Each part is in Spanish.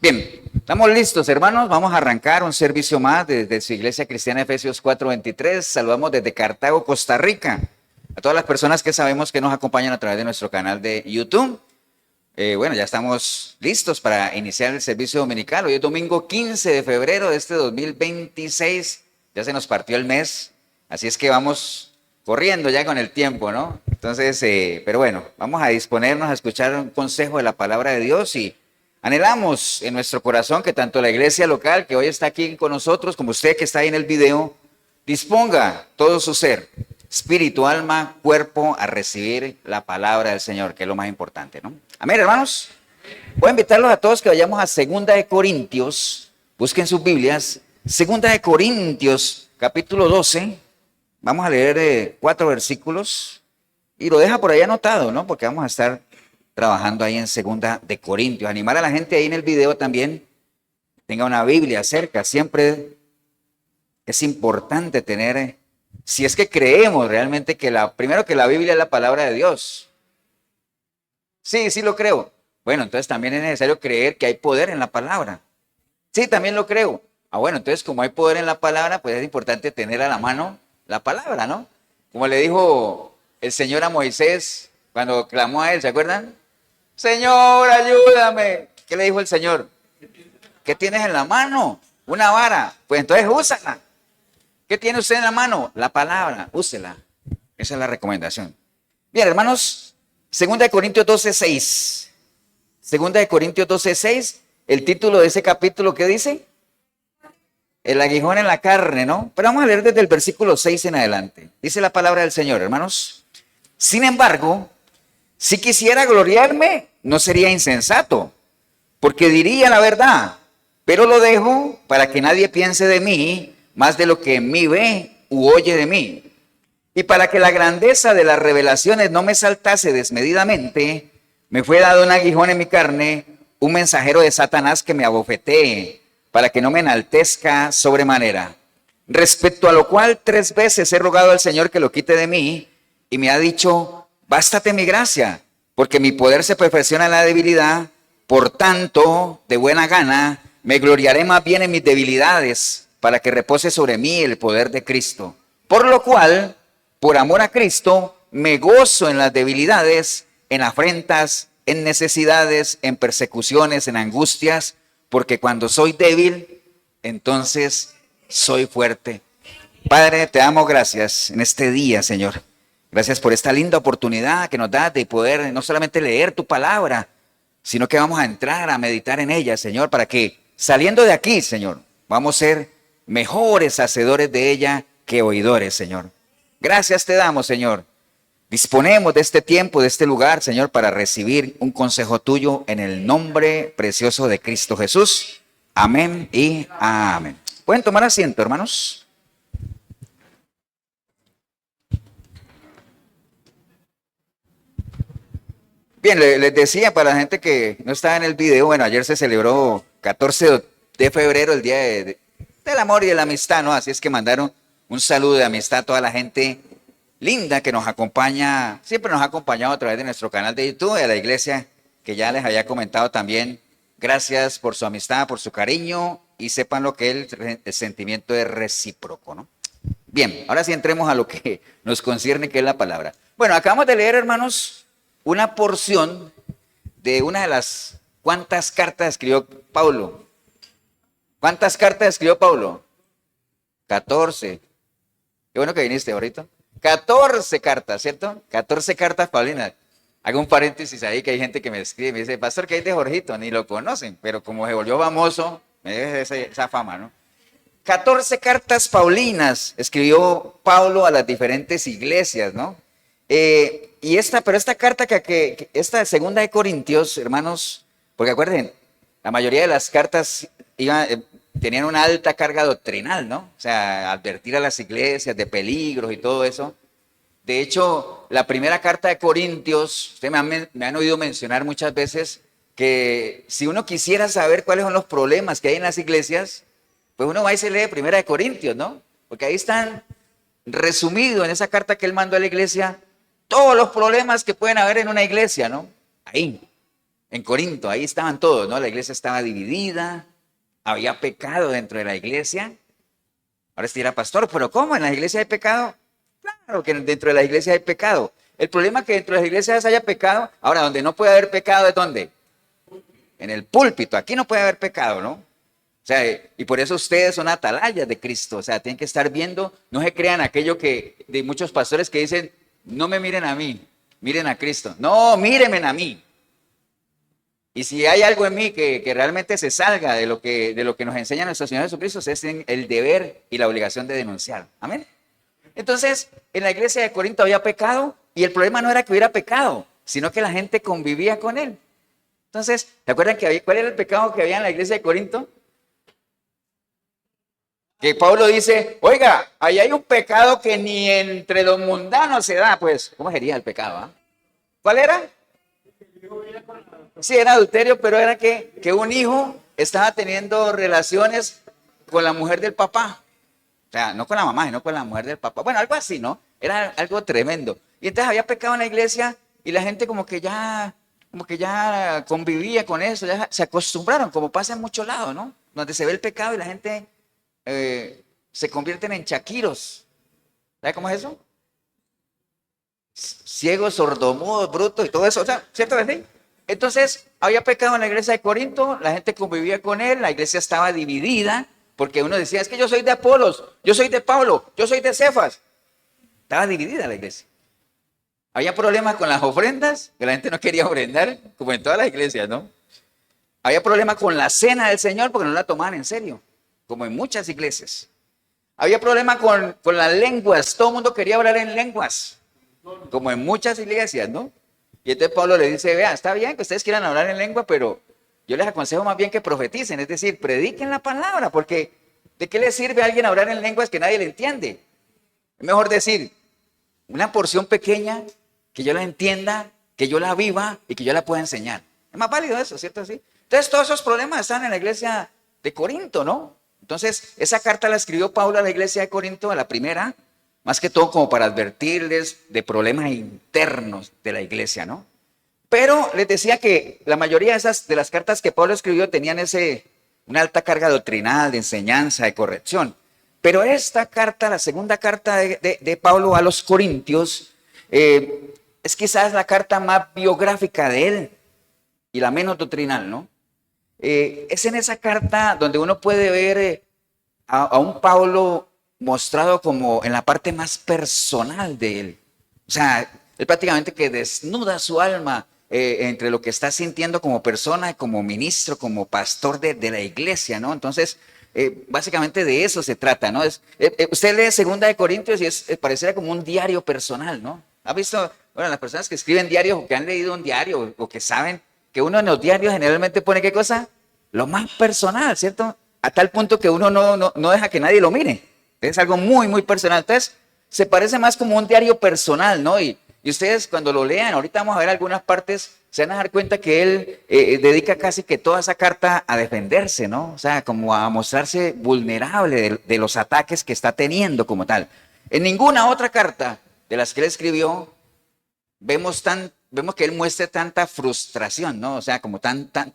Bien, estamos listos, hermanos. Vamos a arrancar un servicio más desde su iglesia cristiana Efesios 4:23. Saludamos desde Cartago, Costa Rica, a todas las personas que sabemos que nos acompañan a través de nuestro canal de YouTube. Bueno, ya estamos listos para iniciar el servicio dominical. Hoy es domingo 15 de febrero de este 2026. Ya se nos partió el mes, así es que vamos corriendo ya con el tiempo, ¿no? Entonces, pero bueno, vamos a disponernos a escuchar un consejo de la palabra de Dios y anhelamos en nuestro corazón que tanto la iglesia local que hoy está aquí con nosotros, como usted que está ahí en el video, disponga todo su ser, espíritu, alma, cuerpo, a recibir la palabra del Señor, que es lo más importante, ¿no? Amén, hermanos. Voy a invitarlos a todos que vayamos a 2 de Corintios, busquen sus Biblias, 2 de Corintios, capítulo 12, vamos a leer 4 versículos, y lo deja por ahí anotado, ¿no? Porque vamos a estar trabajando ahí en 2 de Corintios. Animar a la gente ahí en el video también, tenga una Biblia cerca. Siempre es importante tener, si es que creemos realmente que primero que la Biblia es la palabra de Dios. Sí lo creo. Bueno, entonces también es necesario creer que hay poder en la palabra. Sí, también lo creo. Bueno, entonces como hay poder en la palabra, pues es importante tener a la mano la palabra, ¿no? Como le dijo el Señor a Moisés cuando clamó a él, ¿se acuerdan? Señor, ayúdame. ¿Qué le dijo el Señor? ¿Qué tienes en la mano? Una vara. Pues entonces úsala. ¿Qué tiene usted en la mano? La palabra, úsela. Esa es la recomendación. Bien, hermanos, 2 de Corintios 12:6. 2 de Corintios 12:6, el título de ese capítulo, ¿qué dice? El aguijón en la carne, ¿no? Pero vamos a leer desde el versículo 6 en adelante. Dice la palabra del Señor, hermanos. Sin embargo, si quisiera gloriarme, no sería insensato, porque diría la verdad, pero lo dejo para que nadie piense de mí más de lo que en mí ve u oye de mí. Y para que la grandeza de las revelaciones no me saltase desmedidamente, me fue dado un aguijón en mi carne, un mensajero de Satanás que me abofetee, para que no me enaltezca sobremanera. Respecto a lo cual 3 veces he rogado al Señor que lo quite de mí, y me ha dicho: bástate mi gracia, porque mi poder se perfecciona en la debilidad. Por tanto, de buena gana, me gloriaré más bien en mis debilidades, para que repose sobre mí el poder de Cristo. Por lo cual, por amor a Cristo, me gozo en las debilidades, en afrentas, en necesidades, en persecuciones, en angustias, porque cuando soy débil, entonces soy fuerte. Padre, te damos gracias en este día, Señor. Gracias por esta linda oportunidad que nos das de poder no solamente leer tu palabra, sino que vamos a entrar a meditar en ella, Señor, para que saliendo de aquí, Señor, vamos a ser mejores hacedores de ella que oidores, Señor. Gracias te damos, Señor. Disponemos de este tiempo, de este lugar, Señor, para recibir un consejo tuyo en el nombre precioso de Cristo Jesús. Amén y amén. ¿Pueden tomar asiento, hermanos? Bien, les decía para la gente que no estaba en el video, bueno, ayer se celebró 14 de febrero, el Día del Amor y de la Amistad, ¿no? Así es que mandaron un saludo de amistad a toda la gente linda que nos acompaña, siempre nos ha acompañado a través de nuestro canal de YouTube y a la iglesia que ya les había comentado también. Gracias por su amistad, por su cariño y sepan lo que el sentimiento es recíproco, ¿no? Bien, ahora sí entremos a lo que nos concierne, que es la palabra. Bueno, acabamos de leer, hermanos, una porción de una de las ¿cuántas cartas escribió Pablo? ¿Cuántas cartas escribió Pablo? 14. Qué bueno que viniste ahorita. 14 cartas, ¿cierto? 14 cartas paulinas. Hago un paréntesis ahí que hay gente que me escribe y me dice: pastor, ¿qué hay de Jorgito? Ni lo conocen, pero como se volvió famoso, me deja esa fama, ¿no? 14 cartas paulinas escribió Pablo a las diferentes iglesias, ¿no? Pero esta carta esta 2 de Corintios, hermanos, porque acuérdense, la mayoría de las cartas tenían una alta carga doctrinal, ¿no? O sea, advertir a las iglesias de peligros y todo eso. De hecho, la primera carta de Corintios, ustedes me han oído mencionar muchas veces que si uno quisiera saber cuáles son los problemas que hay en las iglesias, pues uno va y se lee 1 de Corintios, ¿no? Porque ahí están resumidos en esa carta que él mandó a la iglesia todos los problemas que pueden haber en una iglesia, ¿no? Ahí. En Corinto, ahí estaban todos, ¿no? La iglesia estaba dividida, había pecado dentro de la iglesia. Ahora sí era pastor, pero ¿cómo? ¿En la iglesia hay pecado? Claro que dentro de la iglesia hay pecado. El problema es que dentro de las iglesias haya pecado. Ahora, donde no puede haber pecado, ¿es dónde? En el púlpito. Aquí no puede haber pecado, ¿no? O sea, y por eso ustedes son atalayas de Cristo. O sea, tienen que estar viendo, no se crean aquello que de muchos pastores que dicen, no me miren a mí, miren a Cristo. No, mírenme a mí. Y si hay algo en mí que realmente se salga de lo que nos enseña nuestro Señor Jesucristo, es el deber y la obligación de denunciar. Amén. Entonces, en la iglesia de Corinto había pecado y el problema no era que hubiera pecado, sino que la gente convivía con él. Entonces, ¿se acuerdan cuál era el pecado que había en la iglesia de Corinto? Que Pablo dice, oiga, ahí hay un pecado que ni entre los mundanos se da. Pues, ¿cómo sería el pecado? Ah? ¿Cuál era? Sí, era adulterio, pero era que un hijo estaba teniendo relaciones con la mujer del papá. O sea, no con la mamá, sino con la mujer del papá. Bueno, algo así, ¿no? Era algo tremendo. Y entonces había pecado en la iglesia y la gente como que ya convivía con eso, ya se acostumbraron, como pasa en muchos lados, ¿no? Donde se ve el pecado y la gente se convierten en chaquiros. ¿Sabe cómo es eso? Ciegos, sordomudos, brutos y todo eso, o sea, ¿cierto? ¿Sí? Entonces, había pecado en la iglesia de Corinto, la gente convivía con él, la iglesia estaba dividida, porque uno decía, es que yo soy de Apolos, yo soy de Pablo, yo soy de Cefas. Estaba dividida la iglesia. Había problemas con las ofrendas, que la gente no quería ofrendar, como en todas las iglesias, ¿no? Había problemas con la cena del Señor, porque no la tomaban en serio, como en muchas iglesias. Había problemas con las lenguas, todo el mundo quería hablar en lenguas, como en muchas iglesias, ¿no? Y entonces Pablo le dice, vea, está bien que ustedes quieran hablar en lengua, pero yo les aconsejo más bien que profeticen, es decir, prediquen la palabra, porque ¿de qué le sirve a alguien hablar en lenguas que nadie le entiende? Es mejor decir una porción pequeña, que yo la entienda, que yo la viva y que yo la pueda enseñar. Es más válido eso, ¿cierto? Así. Entonces todos esos problemas están en la iglesia de Corinto, ¿no? Entonces esa carta la escribió Pablo a la iglesia de Corinto, a la primera, más que todo como para advertirles de problemas internos de la iglesia, ¿no? Pero les decía que la mayoría de las cartas que Pablo escribió tenían una alta carga doctrinal, de enseñanza, de corrección. Pero esta carta, la segunda carta de Pablo a los Corintios, es quizás la carta más biográfica de él y la menos doctrinal, ¿no? Es en esa carta donde uno puede ver a un Pablo mostrado como en la parte más personal de él. O sea, él prácticamente que desnuda su alma entre lo que está sintiendo como persona, como ministro, como pastor de la iglesia, ¿no? Entonces, básicamente de eso se trata, ¿no? Usted lee Segunda de Corintios y pareciera como un diario personal, ¿no? ¿Ha visto? Bueno, las personas que escriben diarios o que han leído un diario o que saben que uno en los diarios generalmente pone ¿qué cosa? Lo más personal, ¿cierto? A tal punto que uno no deja que nadie lo mire. Es algo muy, muy personal. Entonces, se parece más como un diario personal, ¿no? Y ustedes cuando lo lean, ahorita vamos a ver algunas partes, se van a dar cuenta que él dedica casi que toda esa carta a defenderse, ¿no? O sea, como a mostrarse vulnerable de los ataques que está teniendo como tal. En ninguna otra carta de las que él escribió vemos que él muestre tanta frustración, ¿no? O sea, como tanta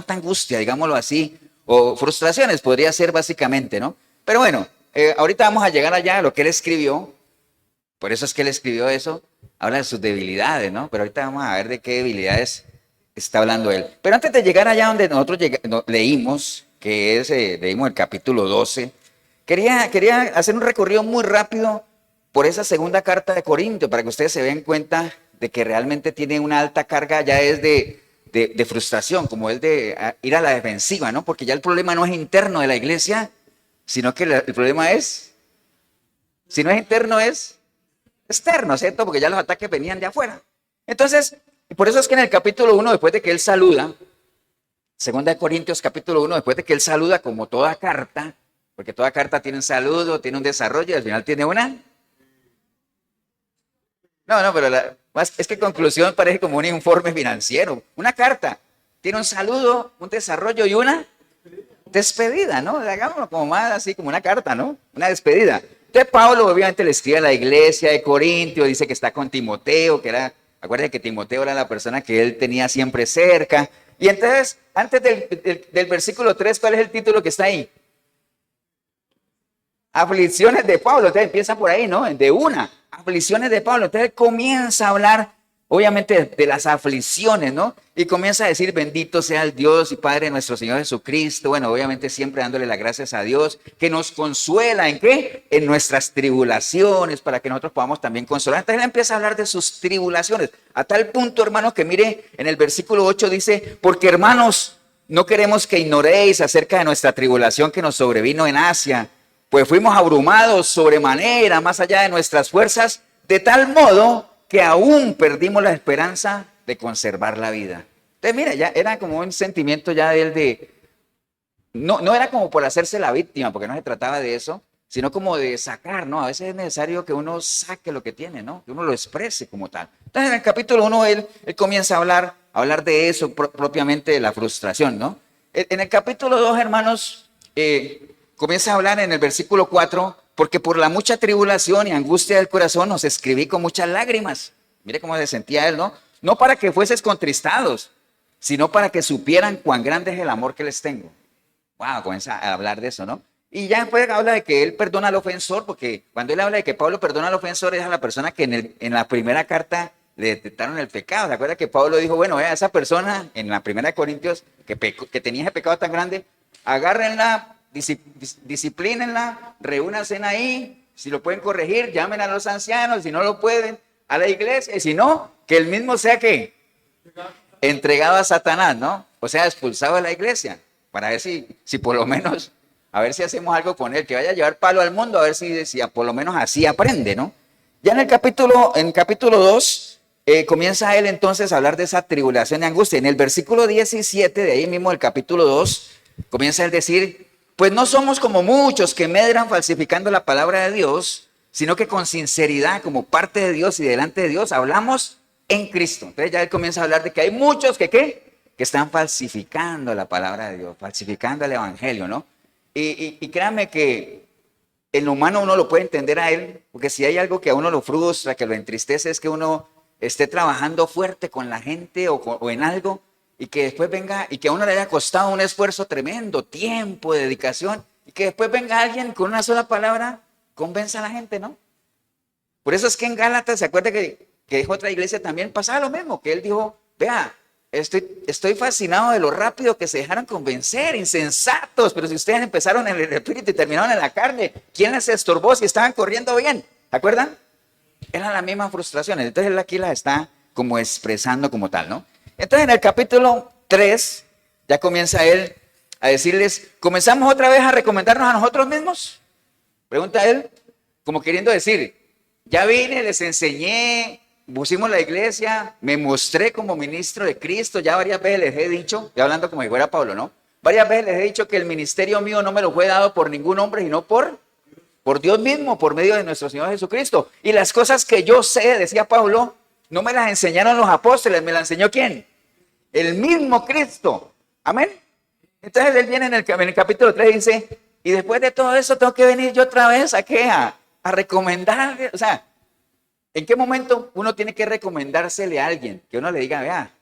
angustia, digámoslo así, o frustraciones podría ser básicamente, ¿no? Pero bueno, ahorita vamos a llegar allá a lo que él escribió, por eso es que él escribió eso, habla de sus debilidades, ¿no? Pero ahorita vamos a ver de qué debilidades está hablando él. Pero antes de llegar allá donde nosotros leímos, que es, leímos el capítulo 12, quería hacer un recorrido muy rápido por esa segunda carta de Corintios, para que ustedes se den cuenta de que realmente tiene una alta carga, ya es de frustración, como es de ir a la defensiva, ¿no? Porque ya el problema no es interno de la iglesia, sino que el problema es, si no es interno, es externo, ¿cierto? Porque ya los ataques venían de afuera. Entonces, por eso es que en el capítulo 1, después de que él saluda, segunda de Corintios capítulo 1, después de que él saluda como toda carta, porque toda carta tiene un saludo, tiene un desarrollo y al final tiene una... No, pero es que conclusión parece como un informe financiero. Una carta tiene un saludo, un desarrollo y una despedida, ¿no? Hagámoslo como más así, como una carta, ¿no? Una despedida. Entonces Pablo obviamente le escribe a la iglesia de Corintio, dice que está con Timoteo, que era Acuérdense que Timoteo era la persona que él tenía siempre cerca. Y entonces, antes del versículo 3, ¿cuál es el título que está ahí? Aflicciones de Pablo. Entonces empieza por ahí, ¿no? De una. Aflicciones de Pablo. Entonces él comienza a hablar, obviamente, de las aflicciones, ¿no? Y comienza a decir, bendito sea el Dios y Padre de nuestro Señor Jesucristo. Bueno, obviamente siempre dándole las gracias a Dios, que nos consuela, ¿en qué? En nuestras tribulaciones, para que nosotros podamos también consolar. Entonces él empieza a hablar de sus tribulaciones, a tal punto, hermanos, que mire, en el versículo 8 dice, porque hermanos, no queremos que ignoréis acerca de nuestra tribulación que nos sobrevino en Asia, pues fuimos abrumados sobremanera, más allá de nuestras fuerzas, de tal modo que aún perdimos la esperanza de conservar la vida. Entonces, mira, ya era como un sentimiento ya de él de, no era como por hacerse la víctima, porque no se trataba de eso, sino como de sacar, ¿no? A veces es necesario que uno saque lo que tiene, ¿no? Que uno lo exprese como tal. Entonces, en el capítulo 1, él comienza a hablar de eso, propiamente de la frustración, ¿no? En el capítulo 2, hermanos, comienza a hablar en el versículo 4, porque por la mucha tribulación y angustia del corazón os escribí con muchas lágrimas. Mire cómo se sentía él, ¿no? No para que fueses contristados, sino para que supieran cuán grande es el amor que les tengo. Wow, comienza a hablar de eso, ¿no? Y ya después habla de que él perdona al ofensor, porque cuando él habla de que Pablo perdona al ofensor, es a la persona que en la primera carta le detectaron el pecado. ¿Se acuerda que Pablo dijo, bueno, a esa persona en la primera de Corintios que tenía ese pecado tan grande, agárrenla, disciplínenla, reúnanse ahí, si lo pueden corregir, llamen a los ancianos, si no lo pueden, a la iglesia, y si no, que él mismo sea que entregado a Satanás, ¿no? O sea, expulsado de la iglesia, para ver si por lo menos, a ver si hacemos algo con él, que vaya a llevar palo al mundo, a ver si por lo menos así aprende, ¿no? Ya en el capítulo 2, comienza él entonces a hablar de esa tribulación y angustia. En el versículo 17, de ahí mismo del capítulo 2, comienza él a decir, pues no somos como muchos que medran falsificando la palabra de Dios, sino que con sinceridad, como parte de Dios y delante de Dios, hablamos en Cristo. Entonces ya él comienza a hablar de que hay muchos que están falsificando la palabra de Dios, falsificando el evangelio, ¿no? Y créanme que en lo humano uno lo puede entender a él, porque si hay algo que a uno lo frustra, que lo entristece, es que uno esté trabajando fuerte con la gente o en algo, y que después venga, y que a uno le haya costado un esfuerzo tremendo, tiempo, dedicación, y que después venga alguien con una sola palabra, convenza a la gente, ¿no? Por eso es que en Gálatas, ¿se acuerda que dijo otra iglesia también? Pasaba lo mismo, que él dijo, vea, estoy fascinado de lo rápido que se dejaron convencer, insensatos, pero si ustedes empezaron en el espíritu y terminaron en la carne, ¿quién les estorbó si estaban corriendo bien? ¿Se acuerdan? Eran las mismas frustraciones, entonces él aquí las está como expresando como tal, ¿no? Entonces en el capítulo 3 ya comienza él a decirles, ¿comenzamos otra vez a recomendarnos a nosotros mismos? Pregunta él, como queriendo decir, ya vine, les enseñé, pusimos la iglesia, me mostré como ministro de Cristo, ya varias veces les he dicho, ya hablando como si fuera Pablo, ¿no? Varias veces les he dicho que el ministerio mío no me lo fue dado por ningún hombre, sino por Dios mismo, por medio de nuestro Señor Jesucristo. Y las cosas que yo sé, decía Pablo, no me las enseñaron los apóstoles, me las enseñó ¿quién? El mismo Cristo. Amén. Entonces él viene en el capítulo 3 y dice, y después de todo eso tengo que venir yo otra vez ¿a qué? A recomendar, o sea, ¿en qué momento uno tiene que recomendársele a alguien? Que uno le diga, vea,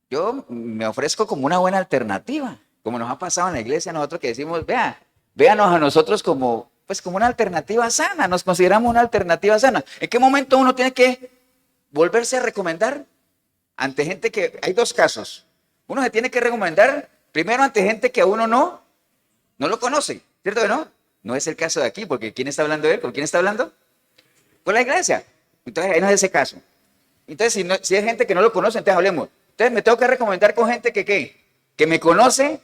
yo me ofrezco como una buena alternativa, como nos ha pasado en la iglesia nosotros que decimos, véanos a nosotros como, pues como una alternativa sana, nos consideramos una alternativa sana. ¿En qué momento uno tiene que volverse a recomendar? Ante gente que, hay dos casos, uno se tiene que recomendar primero ante gente que a uno no lo conoce, ¿cierto que no? No es el caso de aquí, porque ¿quién está hablando de él? ¿Con quién está hablando? Con la iglesia. Entonces ahí no es ese caso. Entonces si hay gente que no lo conoce, entonces hablemos. Entonces me tengo que recomendar con gente que me conoce,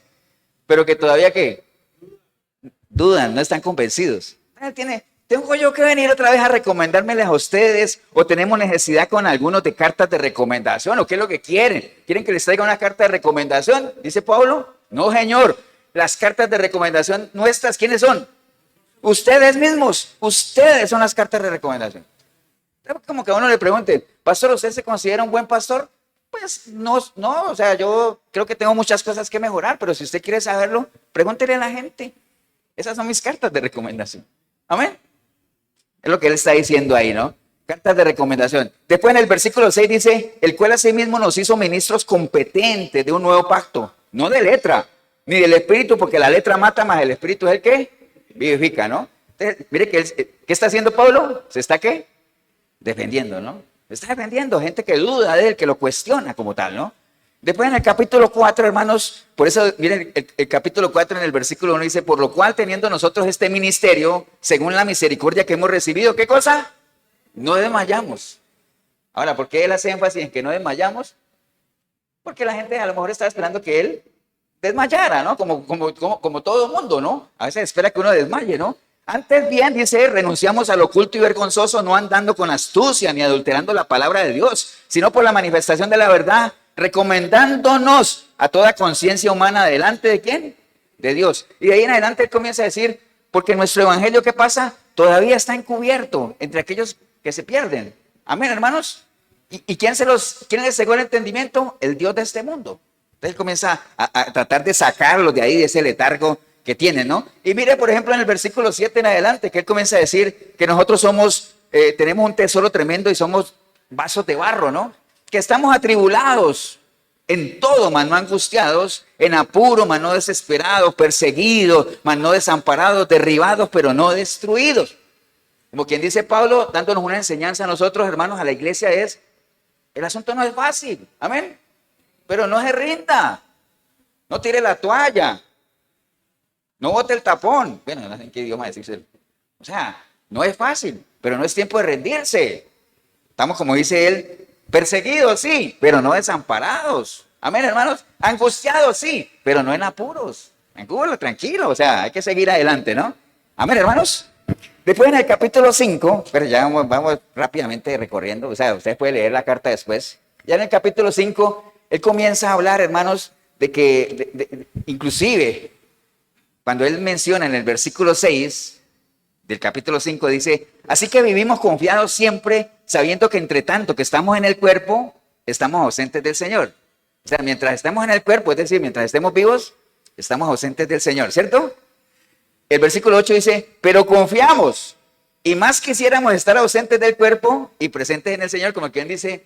pero que todavía dudan, no están convencidos. Tengo yo que venir otra vez a recomendármeles a ustedes, o tenemos necesidad con algunos de cartas de recomendación, o qué es lo que quieren. ¿Quieren que les traiga una carta de recomendación? Dice Pablo. No, señor. Las cartas de recomendación nuestras, ¿quiénes son? Ustedes mismos. Ustedes son las cartas de recomendación. Como que a uno le pregunte, pastor, ¿usted se considera un buen pastor? Pues no, o sea, yo creo que tengo muchas cosas que mejorar, pero si usted quiere saberlo, pregúntele a la gente. Esas son mis cartas de recomendación. Amén. Es lo que él está diciendo ahí, ¿no? Cartas de recomendación. Después en el versículo 6 dice, el cual asimismo nos hizo ministros competentes de un nuevo pacto, no de letra, ni del espíritu, porque la letra mata, más el espíritu es el que vivifica, ¿no? Entonces, mire, ¿qué está haciendo Pablo? ¿Se está qué? Defendiendo, ¿no? Se está defendiendo, gente que duda de él, que lo cuestiona como tal, ¿no? Después en el capítulo 4, hermanos, por eso, miren, el capítulo 4 en el versículo 1 dice, por lo cual teniendo nosotros este ministerio, según la misericordia que hemos recibido, ¿qué cosa? No desmayamos. Ahora, ¿por qué él hace énfasis en que no desmayamos? Porque la gente a lo mejor estaba esperando que él desmayara, ¿no? Como todo mundo, ¿no? A veces espera que uno desmaye, ¿no? Antes bien, dice, renunciamos al oculto y vergonzoso, no andando con astucia ni adulterando la palabra de Dios, sino por la manifestación de la verdad, recomendándonos a toda conciencia humana delante de ¿quién? De Dios. Y de ahí en adelante él comienza a decir, porque nuestro evangelio, ¿qué pasa? Todavía está encubierto entre aquellos que se pierden. Amén, hermanos. ¿Y quién les cegó el entendimiento? El Dios de este mundo. Entonces él comienza a tratar de sacarlos de ahí, de ese letargo que tienen, ¿no? Y mire, por ejemplo, en el versículo 7 en adelante, que él comienza a decir que nosotros tenemos un tesoro tremendo y somos vasos de barro, ¿no? Que estamos atribulados en todo, mas no angustiados, en apuro, mas no desesperados, perseguidos, mas no desamparados, derribados, pero no destruidos. Como quien dice Pablo, dándonos una enseñanza a nosotros, hermanos, a la iglesia el asunto no es fácil, amén, pero no se rinda, no tire la toalla, no bote el tapón. Bueno, no sé en qué idioma decirse. O sea, no es fácil, pero no es tiempo de rendirse. Estamos, como dice él, perseguidos, sí, pero no desamparados. Amén, hermanos. Angustiados, sí, pero no en apuros. Tranquilo, o sea, hay que seguir adelante, ¿no? Amén, hermanos. Después en el capítulo 5, pero ya vamos rápidamente recorriendo, o sea, ustedes pueden leer la carta después. Ya en el capítulo 5, él comienza a hablar, hermanos, de que, inclusive, cuando él menciona en el versículo 6 del capítulo 5, dice, así que vivimos confiados siempre, sabiendo que entre tanto que estamos en el cuerpo, estamos ausentes del Señor. O sea, mientras estamos en el cuerpo, es decir, mientras estemos vivos, estamos ausentes del Señor, ¿cierto? El versículo 8 dice, pero confiamos, y más quisiéramos estar ausentes del cuerpo y presentes en el Señor, como quien dice,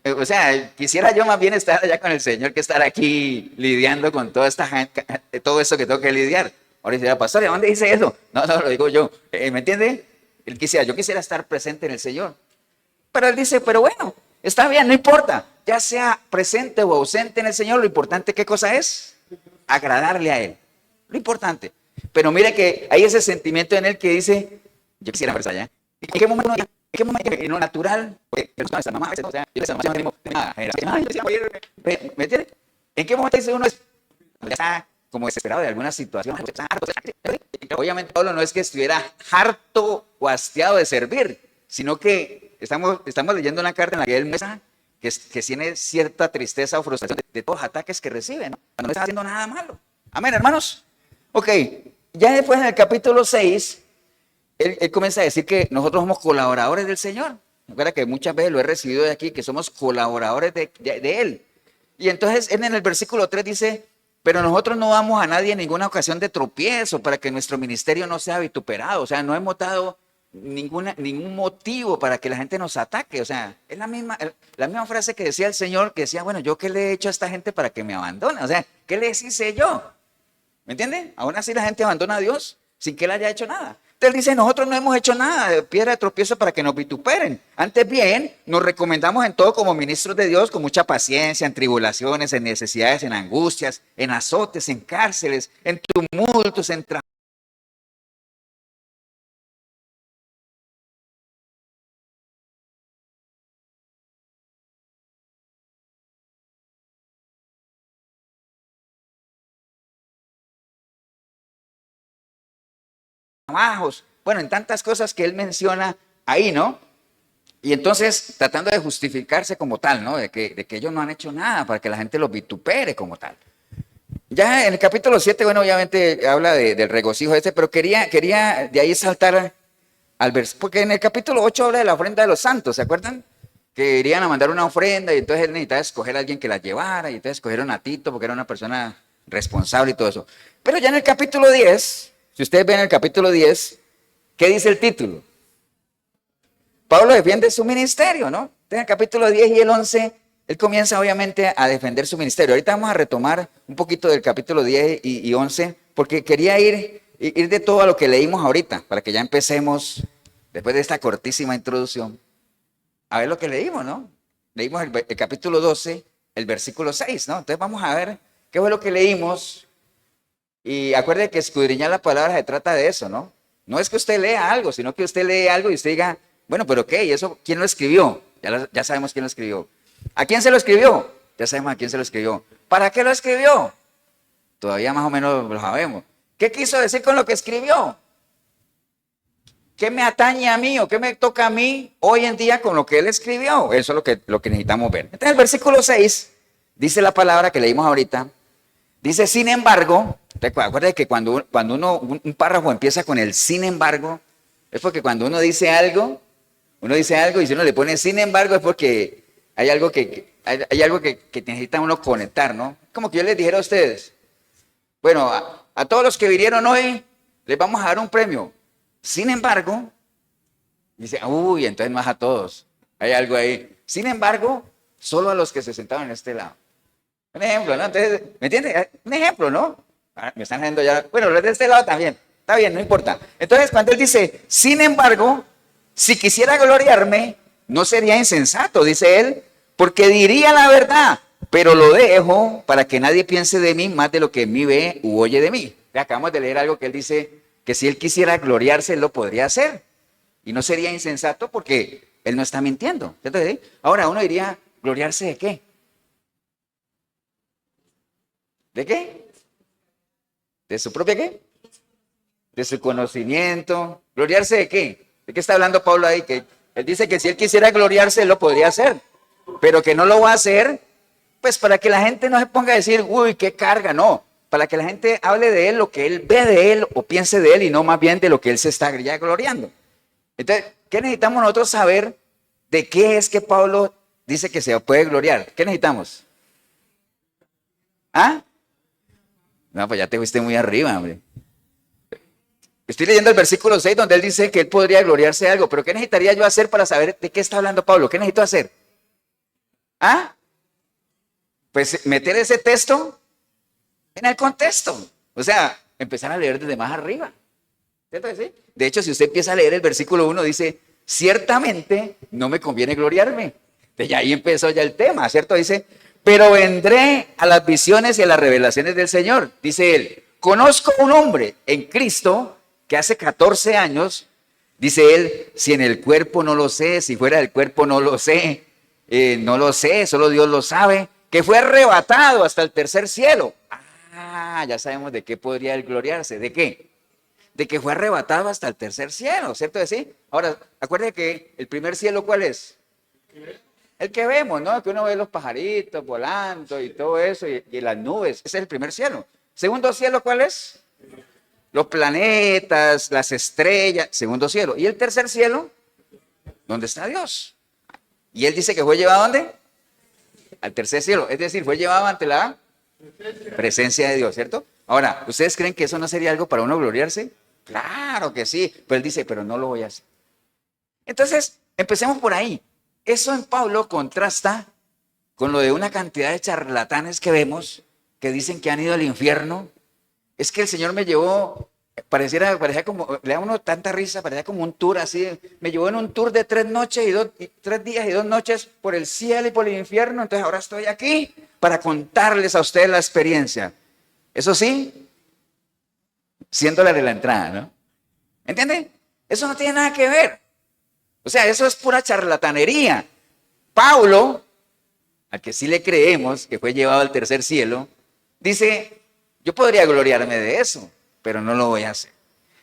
o sea, quisiera yo más bien estar allá con el Señor que estar aquí lidiando con toda esta gente, todo eso que tengo que lidiar. Ahora dice, pastor, ¿de dónde dice eso? No, lo digo yo. ¿Me entiende? Yo quisiera estar presente en el Señor. Pero él dice, pero bueno, está bien, no importa. Ya sea presente o ausente en el Señor, lo importante, ¿qué cosa es? Agradarle a Él. Lo importante. Pero mire que hay ese sentimiento en él que dice, yo quisiera estar allá. ¿En qué momento? En lo natural, ¿me entiende? ¿En qué momento dice uno ya está como desesperado de alguna situación? Obviamente Pablo no es que estuviera harto o hastiado de servir, sino que estamos leyendo una carta en la que él muestra que tiene cierta tristeza o frustración de todos los ataques que recibe, ¿no? Cuando no está haciendo nada malo. Amén, hermanos. Ok, ya después en el capítulo 6, él comienza a decir que nosotros somos colaboradores del Señor. Recuerda que muchas veces lo he recibido de aquí, que somos colaboradores de Él. Y entonces él en el versículo 3 dice, pero nosotros no damos a nadie ninguna ocasión de tropiezo para que nuestro ministerio no sea vituperado. O sea, no hemos dado ningún motivo para que la gente nos ataque. O sea, es la misma frase que decía el Señor, que decía, bueno, ¿yo qué le he hecho a esta gente para que me abandone? O sea, ¿qué les hice yo? ¿Me entienden? Aún así la gente abandona a Dios sin que él haya hecho nada. Entonces dice, nosotros no hemos hecho nada de piedra de tropiezo para que nos vituperen. Antes bien, nos recomendamos en todo como ministros de Dios, con mucha paciencia, en tribulaciones, en necesidades, en angustias, en azotes, en cárceles, en tumultos, en trabajos, bueno, en tantas cosas que él menciona ahí, ¿no? Y entonces, tratando de justificarse como tal, ¿no? De que ellos no han hecho nada para que la gente los vitupere como tal. Ya en el capítulo 7, bueno, obviamente habla del regocijo pero quería de ahí saltar al verso, porque en el capítulo 8 habla de la ofrenda de los santos, ¿se acuerdan? Que irían a mandar una ofrenda y entonces él necesitaba escoger a alguien que la llevara y entonces escogieron a Tito porque era una persona responsable y todo eso. Pero ya en el capítulo 10, si ustedes ven el capítulo 10, ¿Qué dice el título? Pablo defiende su ministerio, ¿no? En el capítulo 10 y el 11, él comienza obviamente a defender su ministerio. Ahorita vamos a retomar un poquito del capítulo 10 y 11, porque quería ir de todo a lo que leímos ahorita, para que ya empecemos, después de esta cortísima introducción, a ver lo que leímos, ¿no? Leímos el capítulo 12, el versículo 6, ¿no? Entonces vamos a ver qué fue lo que leímos. Y acuerde que escudriñar la palabra se trata de eso, ¿no? No es que usted lea algo, sino que usted lee algo y usted diga, bueno, pero ¿qué? ¿Y eso quién lo escribió? Ya sabemos quién lo escribió. ¿A quién se lo escribió? Ya sabemos a quién se lo escribió. ¿Para qué lo escribió? Todavía más o menos lo sabemos. ¿Qué quiso decir con lo que escribió? ¿Qué me atañe a mí o qué me toca a mí hoy en día con lo que él escribió? Eso es lo que necesitamos ver. Entonces el versículo 6 dice la palabra que leímos ahorita. Dice, sin embargo, acuérdate que cuando un párrafo empieza con el sin embargo, es porque cuando uno dice algo y si uno le pone sin embargo es porque hay algo que necesita uno conectar, ¿no? Como que yo les dijera a ustedes, bueno, a todos los que vinieron hoy les vamos a dar un premio. Sin embargo, dice, uy, entonces no es a todos, hay algo ahí. Sin embargo, solo a los que se sentaban en este lado. Un ejemplo, ¿no? Entonces, ¿me entiendes? Un ejemplo, ¿no? Me están haciendo ya, bueno, los de este lado también, está bien, no importa. Entonces, cuando él dice, sin embargo, si quisiera gloriarme, no sería insensato, dice él, porque diría la verdad, pero lo dejo para que nadie piense de mí más de lo que en mí ve u oye de mí. Acabamos de leer algo que él dice, que si él quisiera gloriarse, él lo podría hacer. Y no sería insensato porque él no está mintiendo. Entonces, ahora uno diría, ¿gloriarse de qué? ¿De qué? ¿De su propia qué? De su conocimiento. ¿Gloriarse de qué? ¿De qué está hablando Pablo ahí? Que él dice que si él quisiera gloriarse, él lo podría hacer. Pero que no lo va a hacer, pues para que la gente no se ponga a decir, uy, qué carga, no. Para que la gente hable de él, lo que él ve de él o piense de él y no más bien de lo que él se está ya gloriando. Entonces, ¿qué necesitamos nosotros saber de qué es que Pablo dice que se puede gloriar? ¿Qué necesitamos? ¿Ah? No, pues ya te fuiste muy arriba, hombre. Estoy leyendo el versículo 6 donde él dice que él podría gloriarse de algo, pero ¿qué necesitaría yo hacer para saber de qué está hablando Pablo? ¿Qué necesito hacer? ¿Ah? Pues meter ese texto en el contexto. O sea, empezar a leer desde más arriba. ¿Cierto que sí? De hecho, si usted empieza a leer el versículo 1, dice, ciertamente no me conviene gloriarme. Y ahí empezó ya el tema, ¿cierto? Dice, pero vendré a las visiones y a las revelaciones del Señor. Dice él, conozco un hombre en Cristo que hace 14 años, dice él, si en el cuerpo no lo sé, si fuera del cuerpo no lo sé, solo Dios lo sabe, que fue arrebatado hasta el tercer cielo. Ah, ya sabemos de qué podría él gloriarse. ¿De qué? De que fue arrebatado hasta el tercer cielo, ¿cierto de sí? Ahora, acuérdense que el primer cielo, ¿cuál es? El que vemos, ¿no? Que uno ve los pajaritos volando y todo eso, y las nubes. Ese es el primer cielo. Segundo cielo, ¿cuál es? Los planetas, las estrellas. Segundo cielo. ¿Y el tercer cielo? ¿Dónde está Dios? Y él dice que fue llevado ¿a dónde? Al tercer cielo. Es decir, fue llevado ante la presencia de Dios, ¿cierto? Ahora, ¿ustedes creen que eso no sería algo para uno gloriarse? Claro que sí. Pero él dice, pero no lo voy a hacer. Entonces, empecemos por ahí. Eso en Pablo contrasta con lo de una cantidad de charlatanes que vemos que dicen que han ido al infierno. Es que el Señor me llevó, parecía como, le da a uno tanta risa, parecía como un tour así. Me llevó en un tour de 3 noches y 3 días y 2 noches por el cielo y por el infierno. Entonces ahora estoy aquí para contarles a ustedes la experiencia. Eso sí, siendo la de la entrada, ¿no? ¿Entienden? Eso no tiene nada que ver. O sea, eso es pura charlatanería. Pablo, al que sí le creemos que fue llevado al tercer cielo, dice, yo podría gloriarme de eso, pero no lo voy a hacer.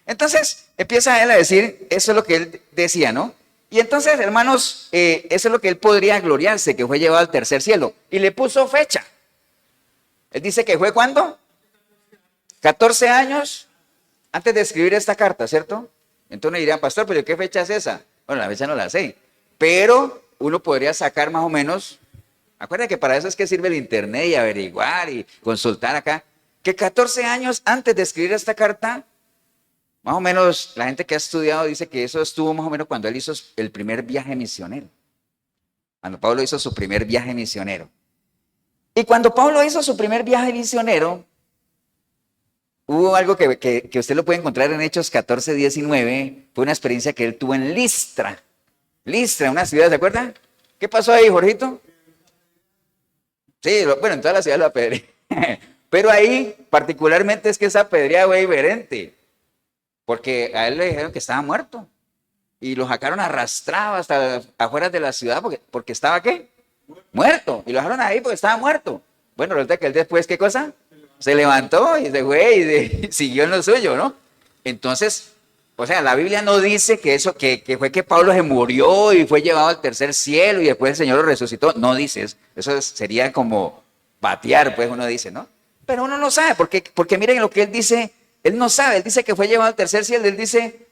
Entonces, empieza él a decir, eso es lo que él decía, ¿no? Y entonces, hermanos, eso es lo que él podría gloriarse, que fue llevado al tercer cielo. Y le puso fecha. Él dice que fue ¿cuándo? 14 años antes de escribir esta carta, ¿cierto? Entonces dirán, pastor, pero ¿qué fecha es esa? Bueno, la fecha no la sé, pero uno podría sacar más o menos, acuérdense que para eso es que sirve el internet y averiguar y consultar acá, que 14 años antes de escribir esta carta, Más o menos, la gente que ha estudiado dice que eso estuvo más o menos cuando él hizo el primer viaje misionero. Cuando Pablo hizo su primer viaje misionero. Y cuando Pablo hizo su primer viaje misionero, hubo algo que usted lo puede encontrar en Hechos 14, 19. Fue una experiencia que él tuvo en Listra. Listra, una ciudad, ¿se acuerdan? ¿Qué pasó ahí, Jorgito? Sí, bueno, en toda la ciudad lo apedrearon. Pero ahí, particularmente, es que esa apedreada fue diferente. Porque a él le dijeron que estaba muerto. Y lo sacaron arrastrado hasta afuera de la ciudad porque estaba, ¿qué? Muerto. Y lo dejaron ahí porque estaba muerto. Bueno, resulta que él después, ¿qué cosa? Se levantó y se fue y siguió en lo suyo, ¿no? Entonces, o sea, la Biblia no dice que eso, que fue que Pablo se murió y fue llevado al tercer cielo y después el Señor lo resucitó. No dice eso. Eso sería como batear, pues uno dice, ¿no? Pero uno no sabe, porque miren lo que él dice. Él no sabe, él dice que fue llevado al tercer cielo. Él dice,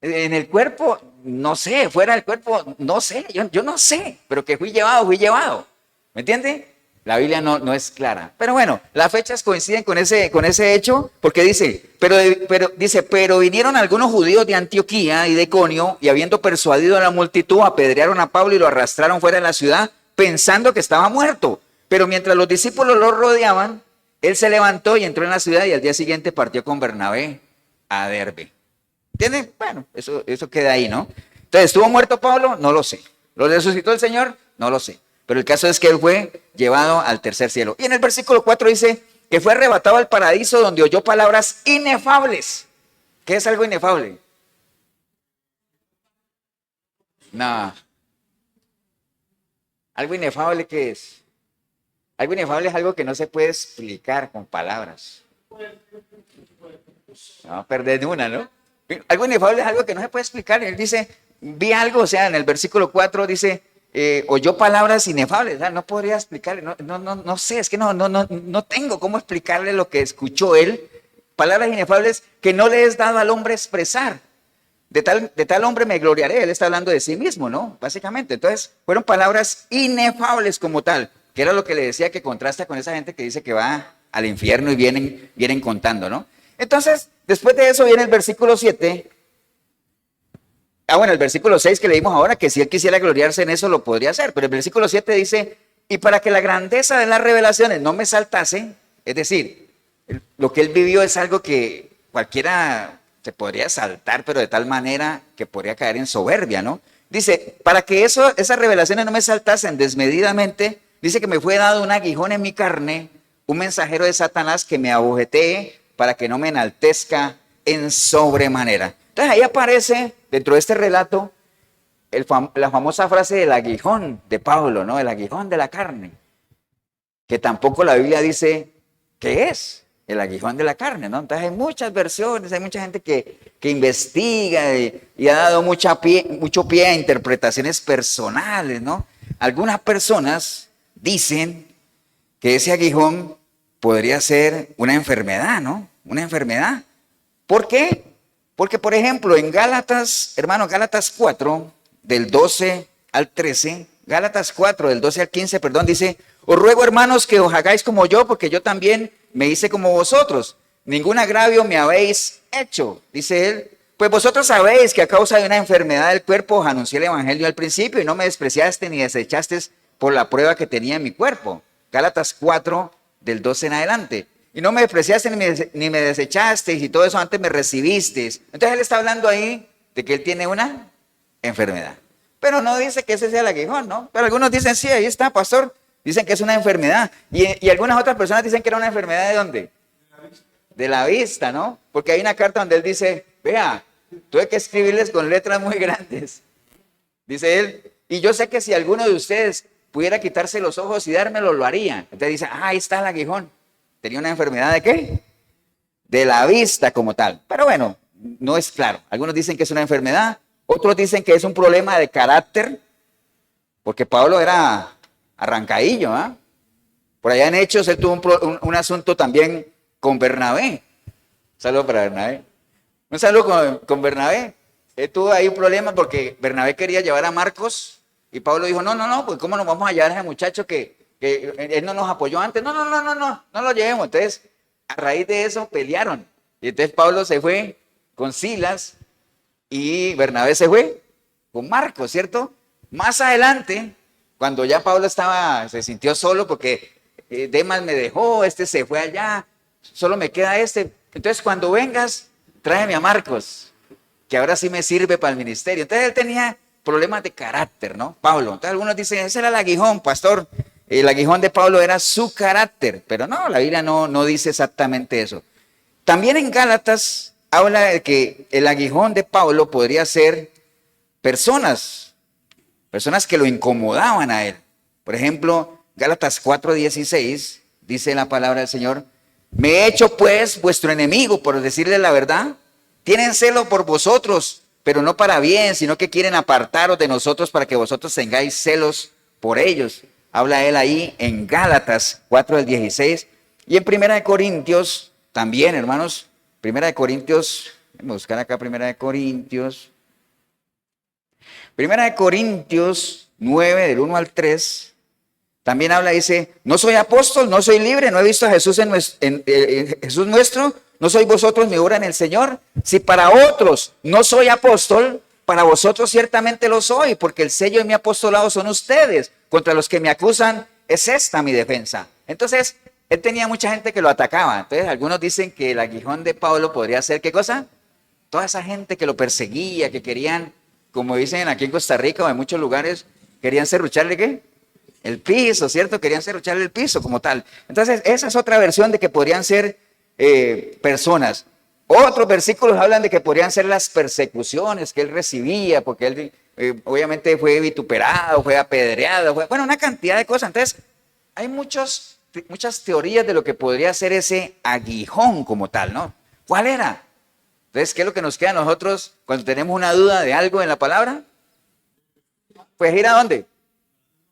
en el cuerpo, no sé, fuera del cuerpo, no sé, yo no sé, pero que fui llevado, fui llevado. ¿Me entiende? La Biblia no es clara. Pero bueno, las fechas coinciden con ese hecho, porque dice, pero vinieron algunos judíos de Antioquía y de Iconio, y habiendo persuadido a la multitud, apedrearon a Pablo y lo arrastraron fuera de la ciudad, pensando que estaba muerto. Pero mientras los discípulos lo rodeaban, él se levantó y entró en la ciudad y al día siguiente partió con Bernabé a Derbe. ¿Entienden? Bueno, eso queda ahí, ¿no? Entonces, ¿estuvo muerto Pablo? No lo sé. ¿Lo resucitó el Señor? No lo sé. Pero el caso es que él fue llevado al tercer cielo. Y en el versículo 4 dice que fue arrebatado al paraíso donde oyó palabras inefables. ¿Qué es algo inefable? No. ¿Algo inefable qué es? Algo inefable es algo que no se puede explicar con palabras. No, perder una, ¿no? Algo inefable es algo que no se puede explicar. Él dice, vi algo, o sea, en el versículo 4 dice, oyó palabras inefables. No podría explicarle, no sé, es que no tengo cómo explicarle lo que escuchó él. Palabras inefables que no le es dado al hombre expresar. De tal hombre me gloriaré. Él está hablando de sí mismo, ¿no? Básicamente. Entonces, fueron palabras inefables como tal, que era lo que le decía que contrasta con esa gente que dice que va al infierno y vienen contando, ¿no? Entonces, después de eso viene el versículo 7. Bueno, el versículo 6 que leímos ahora, que si él quisiera gloriarse en eso lo podría hacer, pero el versículo 7 dice, y para que la grandeza de las revelaciones no me saltase, es decir, lo que él vivió es algo que cualquiera se podría saltar, pero de tal manera que podría caer en soberbia, ¿no? Dice, para que esas revelaciones no me saltasen desmedidamente, dice que me fue dado un aguijón en mi carne, un mensajero de Satanás que me agujetee para que no me enaltezca en sobremanera. Entonces ahí aparece, dentro de este relato, la famosa frase del aguijón de Pablo, ¿no? El aguijón de la carne, que tampoco la Biblia dice qué es el aguijón de la carne, ¿no? Entonces hay muchas versiones, hay mucha gente que investiga y ha dado mucho pie a interpretaciones personales, ¿no? Algunas personas dicen que ese aguijón podría ser una enfermedad, ¿no? Una enfermedad. ¿Por qué? Porque, por ejemplo, en Gálatas, hermano, Gálatas 4, del 12 al 13, Gálatas 4, del 12 al 15, perdón, dice, os ruego, hermanos, que os hagáis como yo, porque yo también me hice como vosotros. Ningún agravio me habéis hecho, dice él. Pues vosotros sabéis que a causa de una enfermedad del cuerpo os anuncié el evangelio al principio y no me despreciaste ni desechaste por la prueba que tenía en mi cuerpo. Gálatas 4, del 12 en adelante. Y no me despreciaste ni me desechasteis y todo eso antes me recibisteis. Entonces él está hablando ahí de que él tiene una enfermedad. Pero no dice que ese sea el aguijón, ¿no? Pero algunos dicen, sí, ahí está, pastor. Dicen que es una enfermedad. Y algunas otras personas dicen que era una enfermedad ¿de dónde? De la vista, ¿no? Porque hay una carta donde él dice, vea, tuve que escribirles con letras muy grandes. Dice él, y yo sé que si alguno de ustedes pudiera quitarse los ojos y dármelo, lo haría. Entonces dice, ahí está el aguijón. ¿Tenía una enfermedad de qué? De la vista como tal. Pero bueno, no es claro. Algunos dicen que es una enfermedad, otros dicen que es un problema de carácter, porque Pablo era arrancadillo, ¿ah? Por allá en Hechos él tuvo un asunto también con Bernabé. Un saludo para Bernabé. Un saludo con Bernabé. Él tuvo ahí un problema porque Bernabé quería llevar a Marcos y Pablo dijo, no, pues ¿cómo nos vamos a llevar a ese muchacho que él no nos apoyó antes? No lo llevemos. Entonces, a raíz de eso pelearon. Y entonces Pablo se fue con Silas y Bernabé se fue con Marcos, ¿cierto? Más adelante, cuando ya Pablo se sintió solo porque Demas me dejó, este se fue allá, solo me queda este. Entonces cuando vengas, tráeme a Marcos, que ahora sí me sirve para el ministerio. Entonces él tenía problemas de carácter, ¿no? Pablo. Entonces algunos dicen, ese era el aguijón, pastor. El aguijón de Pablo era su carácter, pero no, la Biblia no dice exactamente eso. También en Gálatas habla de que el aguijón de Pablo podría ser personas que lo incomodaban a él. Por ejemplo, Gálatas 4:16 dice la palabra del Señor, me he hecho pues vuestro enemigo por decirle la verdad. Tienen celo por vosotros, pero no para bien, sino que quieren apartaros de nosotros para que vosotros tengáis celos por ellos. Habla él ahí en Gálatas 4:16 y en Primera de Corintios también, hermanos. Primera de Corintios, vamos a buscar acá Primera de Corintios. Primera de Corintios 9, del 1 al 3, también habla, dice, no soy apóstol, no soy libre, no he visto a Jesús Jesús nuestro, no sois vosotros mi obra en el Señor. Si para otros no soy apóstol, para vosotros ciertamente lo soy, porque el sello de mi apostolado son ustedes. Contra los que me acusan es esta mi defensa. Entonces, él tenía mucha gente que lo atacaba. Entonces, algunos dicen que el aguijón de Pablo podría ser, ¿qué cosa? Toda esa gente que lo perseguía, que querían, como dicen aquí en Costa Rica o en muchos lugares, querían serrucharle, ¿qué? El piso, ¿cierto? Querían serrucharle el piso como tal. Entonces, esa es otra versión de que podrían ser personas. Otros versículos hablan de que podrían ser las persecuciones que él recibía, porque él obviamente fue vituperado, fue apedreado, bueno, una cantidad de cosas. Entonces, hay muchas teorías de lo que podría ser ese aguijón como tal, ¿no? ¿Cuál era? Entonces, ¿qué es lo que nos queda a nosotros cuando tenemos una duda de algo en la palabra? Pues ir a dónde?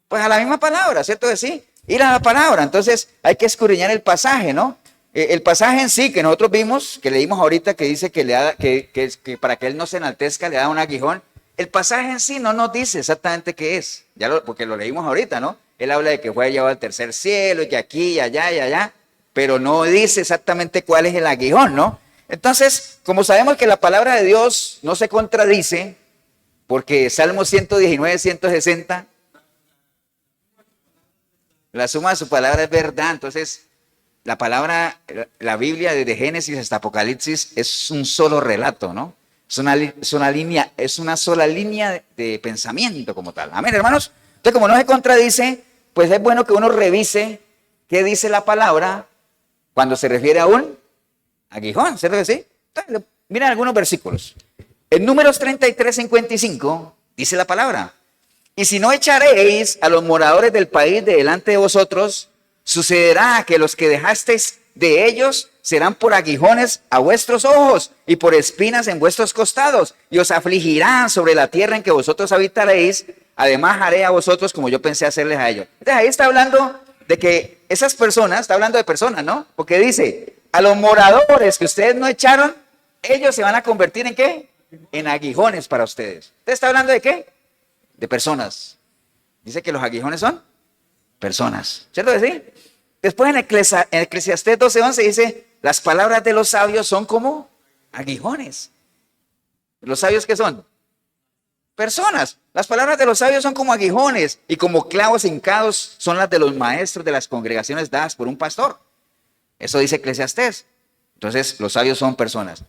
Pues a la misma palabra, ¿cierto que sí? Ir a la palabra. Entonces, hay que escudriñar el pasaje, ¿no? El pasaje en sí que nosotros vimos, que leímos ahorita, que dice que para que él no se enaltezca le da un aguijón. El pasaje en sí no nos dice exactamente qué es, porque lo leímos ahorita, ¿no? Él habla de que fue llevado al tercer cielo y que aquí y allá, pero no dice exactamente cuál es el aguijón, ¿no? Entonces, como sabemos que la palabra de Dios no se contradice, porque Salmo 119, 160, la suma de su palabra es verdad. Entonces, la palabra, la Biblia desde Génesis hasta Apocalipsis es un solo relato, ¿no? Es una sola línea de pensamiento como tal. Amén, hermanos. Entonces, como no se contradice, pues es bueno que uno revise qué dice la palabra cuando se refiere a un aguijón, ¿cierto que sí? Entonces, miren algunos versículos. En Números 33:55 dice la palabra, y si no echaréis a los moradores del país de delante de vosotros, sucederá que los que dejasteis de ellos serán por aguijones a vuestros ojos y por espinas en vuestros costados, y os afligirán sobre la tierra en que vosotros habitaréis. Además haré a vosotros como yo pensé hacerles a ellos. Entonces ahí está hablando de que esas personas, está hablando de personas, ¿no? Porque dice, a los moradores que ustedes no echaron, ellos se van a convertir ¿en qué? En aguijones para ustedes. Entonces está hablando de qué? De personas. Dice que los aguijones son personas, ¿cierto que sí? Después en Eclesiastés 12:11 dice, las palabras de los sabios son como aguijones. ¿Los sabios qué son? Personas. Las palabras de los sabios son como aguijones y como clavos hincados son las de los maestros de las congregaciones dadas por un pastor. Eso dice Eclesiastés. Entonces, los sabios son personas.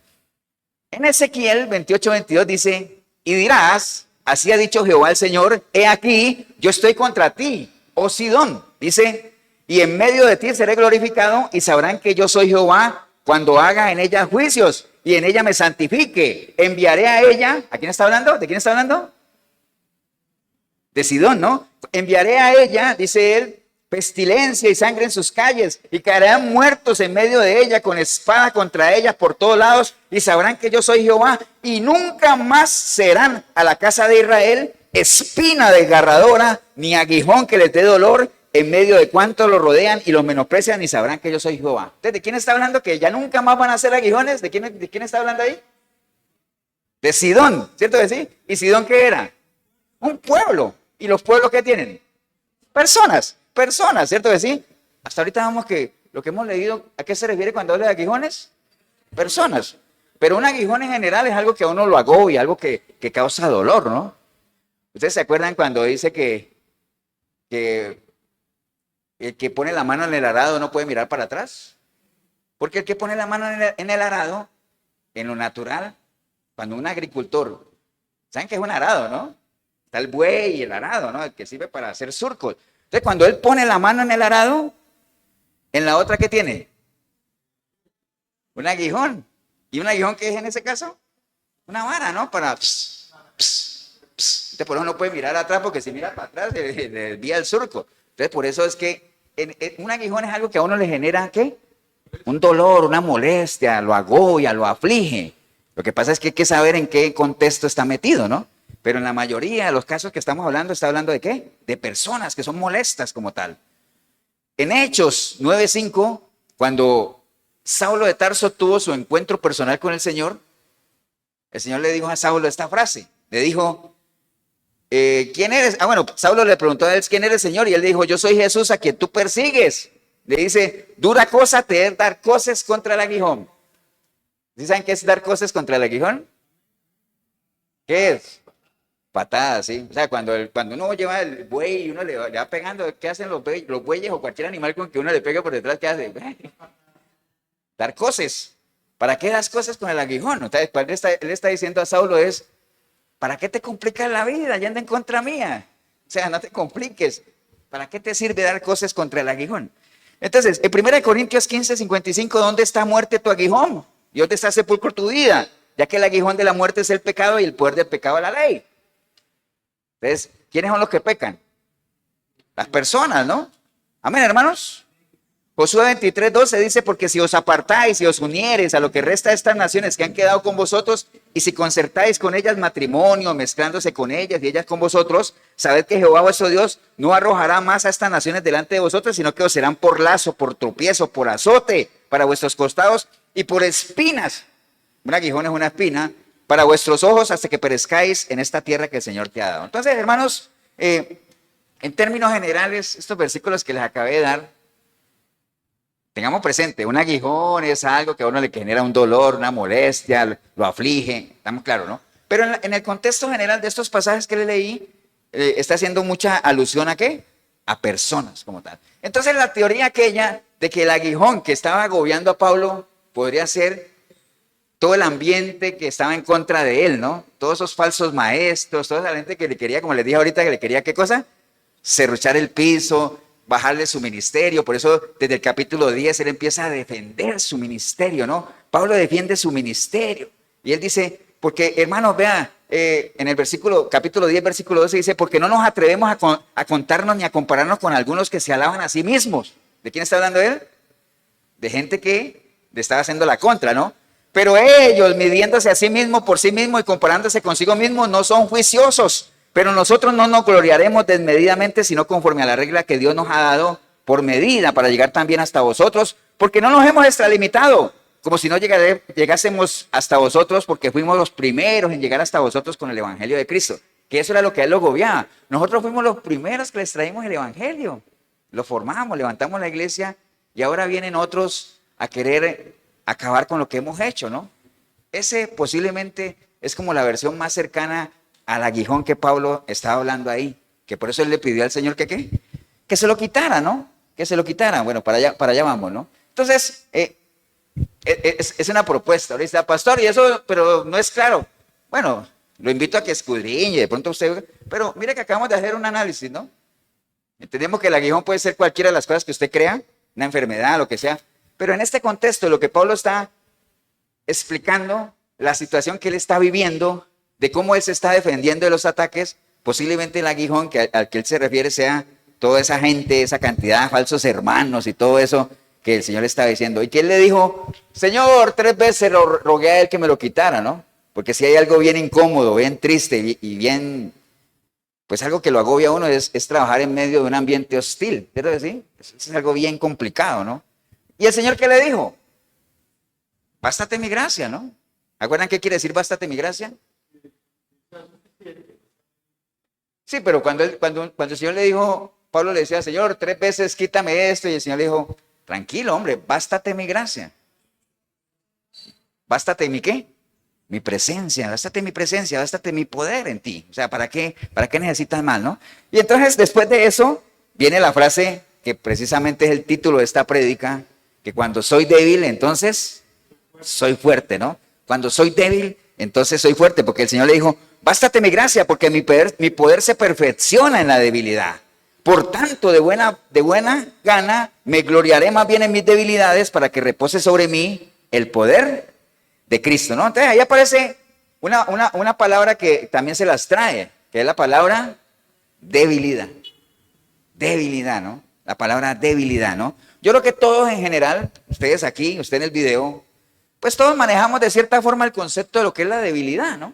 En Ezequiel 28:22 dice, y dirás, así ha dicho Jehová el Señor, he aquí, yo estoy contra ti, oh Sidón. Dice, y en medio de ti seré glorificado y sabrán que yo soy Jehová cuando haga en ella juicios y en ella me santifique. Enviaré a ella, ¿a quién está hablando? ¿De quién está hablando? De Sidón, ¿no? Enviaré a ella, dice él, pestilencia y sangre en sus calles, y caerán muertos en medio de ella con espada contra ellas por todos lados, y sabrán que yo soy Jehová, y nunca más serán a la casa de Israel espina desgarradora, ni aguijón que les dé dolor en medio de cuantos lo rodean y los menosprecian, y sabrán que yo soy Jehová. Entonces, ¿de quién está hablando? Que ya nunca más van a ser aguijones. ¿De quién está hablando ahí? De Sidón, ¿cierto que sí? ¿Y Sidón qué era? Un pueblo. ¿Y los pueblos qué tienen? Personas, ¿cierto que sí? Hasta ahorita vamos que lo que hemos leído, ¿a qué se refiere cuando habla de aguijones? Personas. Pero un aguijón en general es algo que a uno lo agobia, algo que causa dolor, ¿no? ¿Ustedes se acuerdan cuando dice que el que pone la mano en el arado no puede mirar para atrás? Porque el que pone la mano en el arado, en lo natural, cuando un agricultor, ¿saben qué es un arado, no? Está el buey y el arado, ¿no? El que sirve para hacer surcos. Entonces, cuando él pone la mano en el arado, en la otra, ¿qué tiene? Un aguijón. ¿Y un aguijón qué es en ese caso? Una vara, ¿no? Para... Entonces, por eso no puede mirar atrás, porque si mira para atrás, le desvía el surco. Entonces, por eso es que un aguijón es algo que a uno le genera, ¿qué? Un dolor, una molestia, lo agobia, lo aflige. Lo que pasa es que hay que saber en qué contexto está metido, ¿no? Pero en la mayoría de los casos que estamos hablando, está hablando de ¿qué? De personas que son molestas como tal. En Hechos 9:5, cuando Saulo de Tarso tuvo su encuentro personal con el Señor le dijo a Saulo esta frase. Le dijo, ¿quién eres? Bueno, Saulo le preguntó a él, ¿quién eres, Señor? Y él dijo, yo soy Jesús a quien tú persigues. Le dice, dura cosa te es dar cosas contra el aguijón. ¿Sí saben qué es dar cosas contra el aguijón? ¿Qué es? Patadas, ¿sí? O sea, cuando uno lleva el buey y uno le va pegando, ¿qué hacen los bueyes o cualquier animal con que uno le pega por detrás? ¿Qué hace? Dar cosas. ¿Para qué das cosas con el aguijón? O sea, él está diciendo a Saulo es, ¿para qué te complicas la vida? Ya anda en contra mía. O sea, no te compliques. ¿Para qué te sirve dar cosas contra el aguijón? Entonces, en 1 Corintios 15:55, ¿dónde está muerte tu aguijón? ¿Y dónde está sepulcro tu vida? Ya que el aguijón de la muerte es el pecado y el poder del pecado es la ley. Entonces, ¿quiénes son los que pecan? Las personas, ¿no? Amén, hermanos. Josué 23:12 dice, porque si os apartáis y os uniereis a lo que resta de estas naciones que han quedado con vosotros, y si concertáis con ellas matrimonio, mezclándose con ellas y ellas con vosotros, sabed que Jehová vuestro Dios no arrojará más a estas naciones delante de vosotros, sino que os serán por lazo, por tropiezo, por azote para vuestros costados y por espinas. Un aguijón es una espina para vuestros ojos hasta que perezcáis en esta tierra que el Señor te ha dado. Entonces, hermanos, en términos generales, estos versículos que les acabé de dar, tengamos presente, un aguijón es algo que a uno le genera un dolor, una molestia, lo aflige, estamos claros, ¿no? Pero en el contexto general de estos pasajes que le leí, está haciendo mucha alusión a ¿qué? A personas como tal. Entonces la teoría aquella de que el aguijón que estaba agobiando a Pablo podría ser todo el ambiente que estaba en contra de él, ¿no? Todos esos falsos maestros, toda esa gente que le quería, como les dije ahorita, que le quería, ¿qué cosa? Serruchar el piso, bajarle su ministerio. Por eso desde el capítulo 10 él empieza a defender su ministerio, ¿no? Pablo defiende su ministerio. Y él dice, porque hermanos, vea, en el capítulo 10, versículo 12 dice, porque no nos atrevemos a contarnos ni a compararnos con algunos que se alaban a sí mismos. ¿De quién está hablando él? De gente que le estaba haciendo la contra, ¿no? Pero ellos, midiéndose a sí mismos por sí mismos y comparándose consigo mismos, no son juiciosos. Pero nosotros no nos gloriaremos desmedidamente, sino conforme a la regla que Dios nos ha dado por medida para llegar también hasta vosotros, porque no nos hemos extralimitado, como si no llegásemos hasta vosotros, porque fuimos los primeros en llegar hasta vosotros con el Evangelio de Cristo, que eso era lo que él lo agobiaba. Nosotros fuimos los primeros que les traímos el Evangelio, lo formamos, levantamos la iglesia y ahora vienen otros a querer acabar con lo que hemos hecho, ¿no? Ese posiblemente es como la versión más cercana al aguijón que Pablo estaba hablando ahí, que por eso él le pidió al Señor que ¿qué? Que se lo quitara, ¿no? Que se lo quitara. Bueno, para allá vamos, ¿no? Entonces, es una propuesta. Ahora dice, pastor, y eso, pero no es claro. Bueno, lo invito a que escudriñe, de pronto usted, pero mire que acabamos de hacer un análisis, ¿no? Entendemos que el aguijón puede ser cualquiera de las cosas que usted crea, una enfermedad, lo que sea, pero en este contexto, lo que Pablo está explicando, la situación que él está viviendo, de cómo él se está defendiendo de los ataques, posiblemente el aguijón al que él se refiere sea toda esa gente, esa cantidad de falsos hermanos y todo eso que el Señor está diciendo. Y que él le dijo, Señor, 3 veces rogué a él que me lo quitara, ¿no? Porque si hay algo bien incómodo, bien triste y bien, pues algo que lo agobia a uno es trabajar en medio de un ambiente hostil, ¿cierto? ¿Sí? Es algo bien complicado, ¿no? Y el Señor, ¿qué le dijo? Bástate mi gracia, ¿no? ¿Acuerdan qué quiere decir bástate mi gracia? Sí, pero cuando el Señor le dijo, Pablo le decía, Señor, 3 veces quítame esto, y el Señor le dijo, tranquilo, hombre, bástate mi gracia. Bástate mi qué, mi presencia, bástate mi poder en ti. O sea, para qué necesitas más, no? Y entonces después de eso viene la frase que precisamente es el título de esta prédica, que cuando soy débil, entonces soy fuerte, ¿no? Cuando soy débil, entonces soy fuerte, porque el Señor le dijo, bástate mi gracia, porque mi poder se perfecciona en la debilidad. Por tanto, de buena gana, me gloriaré más bien en mis debilidades para que repose sobre mí el poder de Cristo, ¿no? Entonces ahí aparece una palabra que también se las trae, que es la palabra debilidad. Debilidad, ¿no? La palabra debilidad, ¿no? Yo creo que todos en general, ustedes aquí, usted en el video, pues todos manejamos de cierta forma el concepto de lo que es la debilidad, ¿no?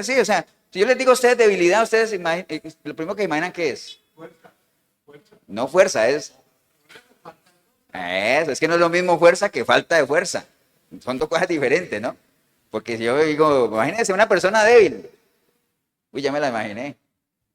Sí, o sea, si yo les digo a ustedes debilidad, ustedes lo primero que imaginan que es. No fuerza, es que no es lo mismo fuerza que falta de fuerza. Son dos cosas diferentes, ¿no? Porque si yo digo, imagínense una persona débil. Uy, ya me la imaginé.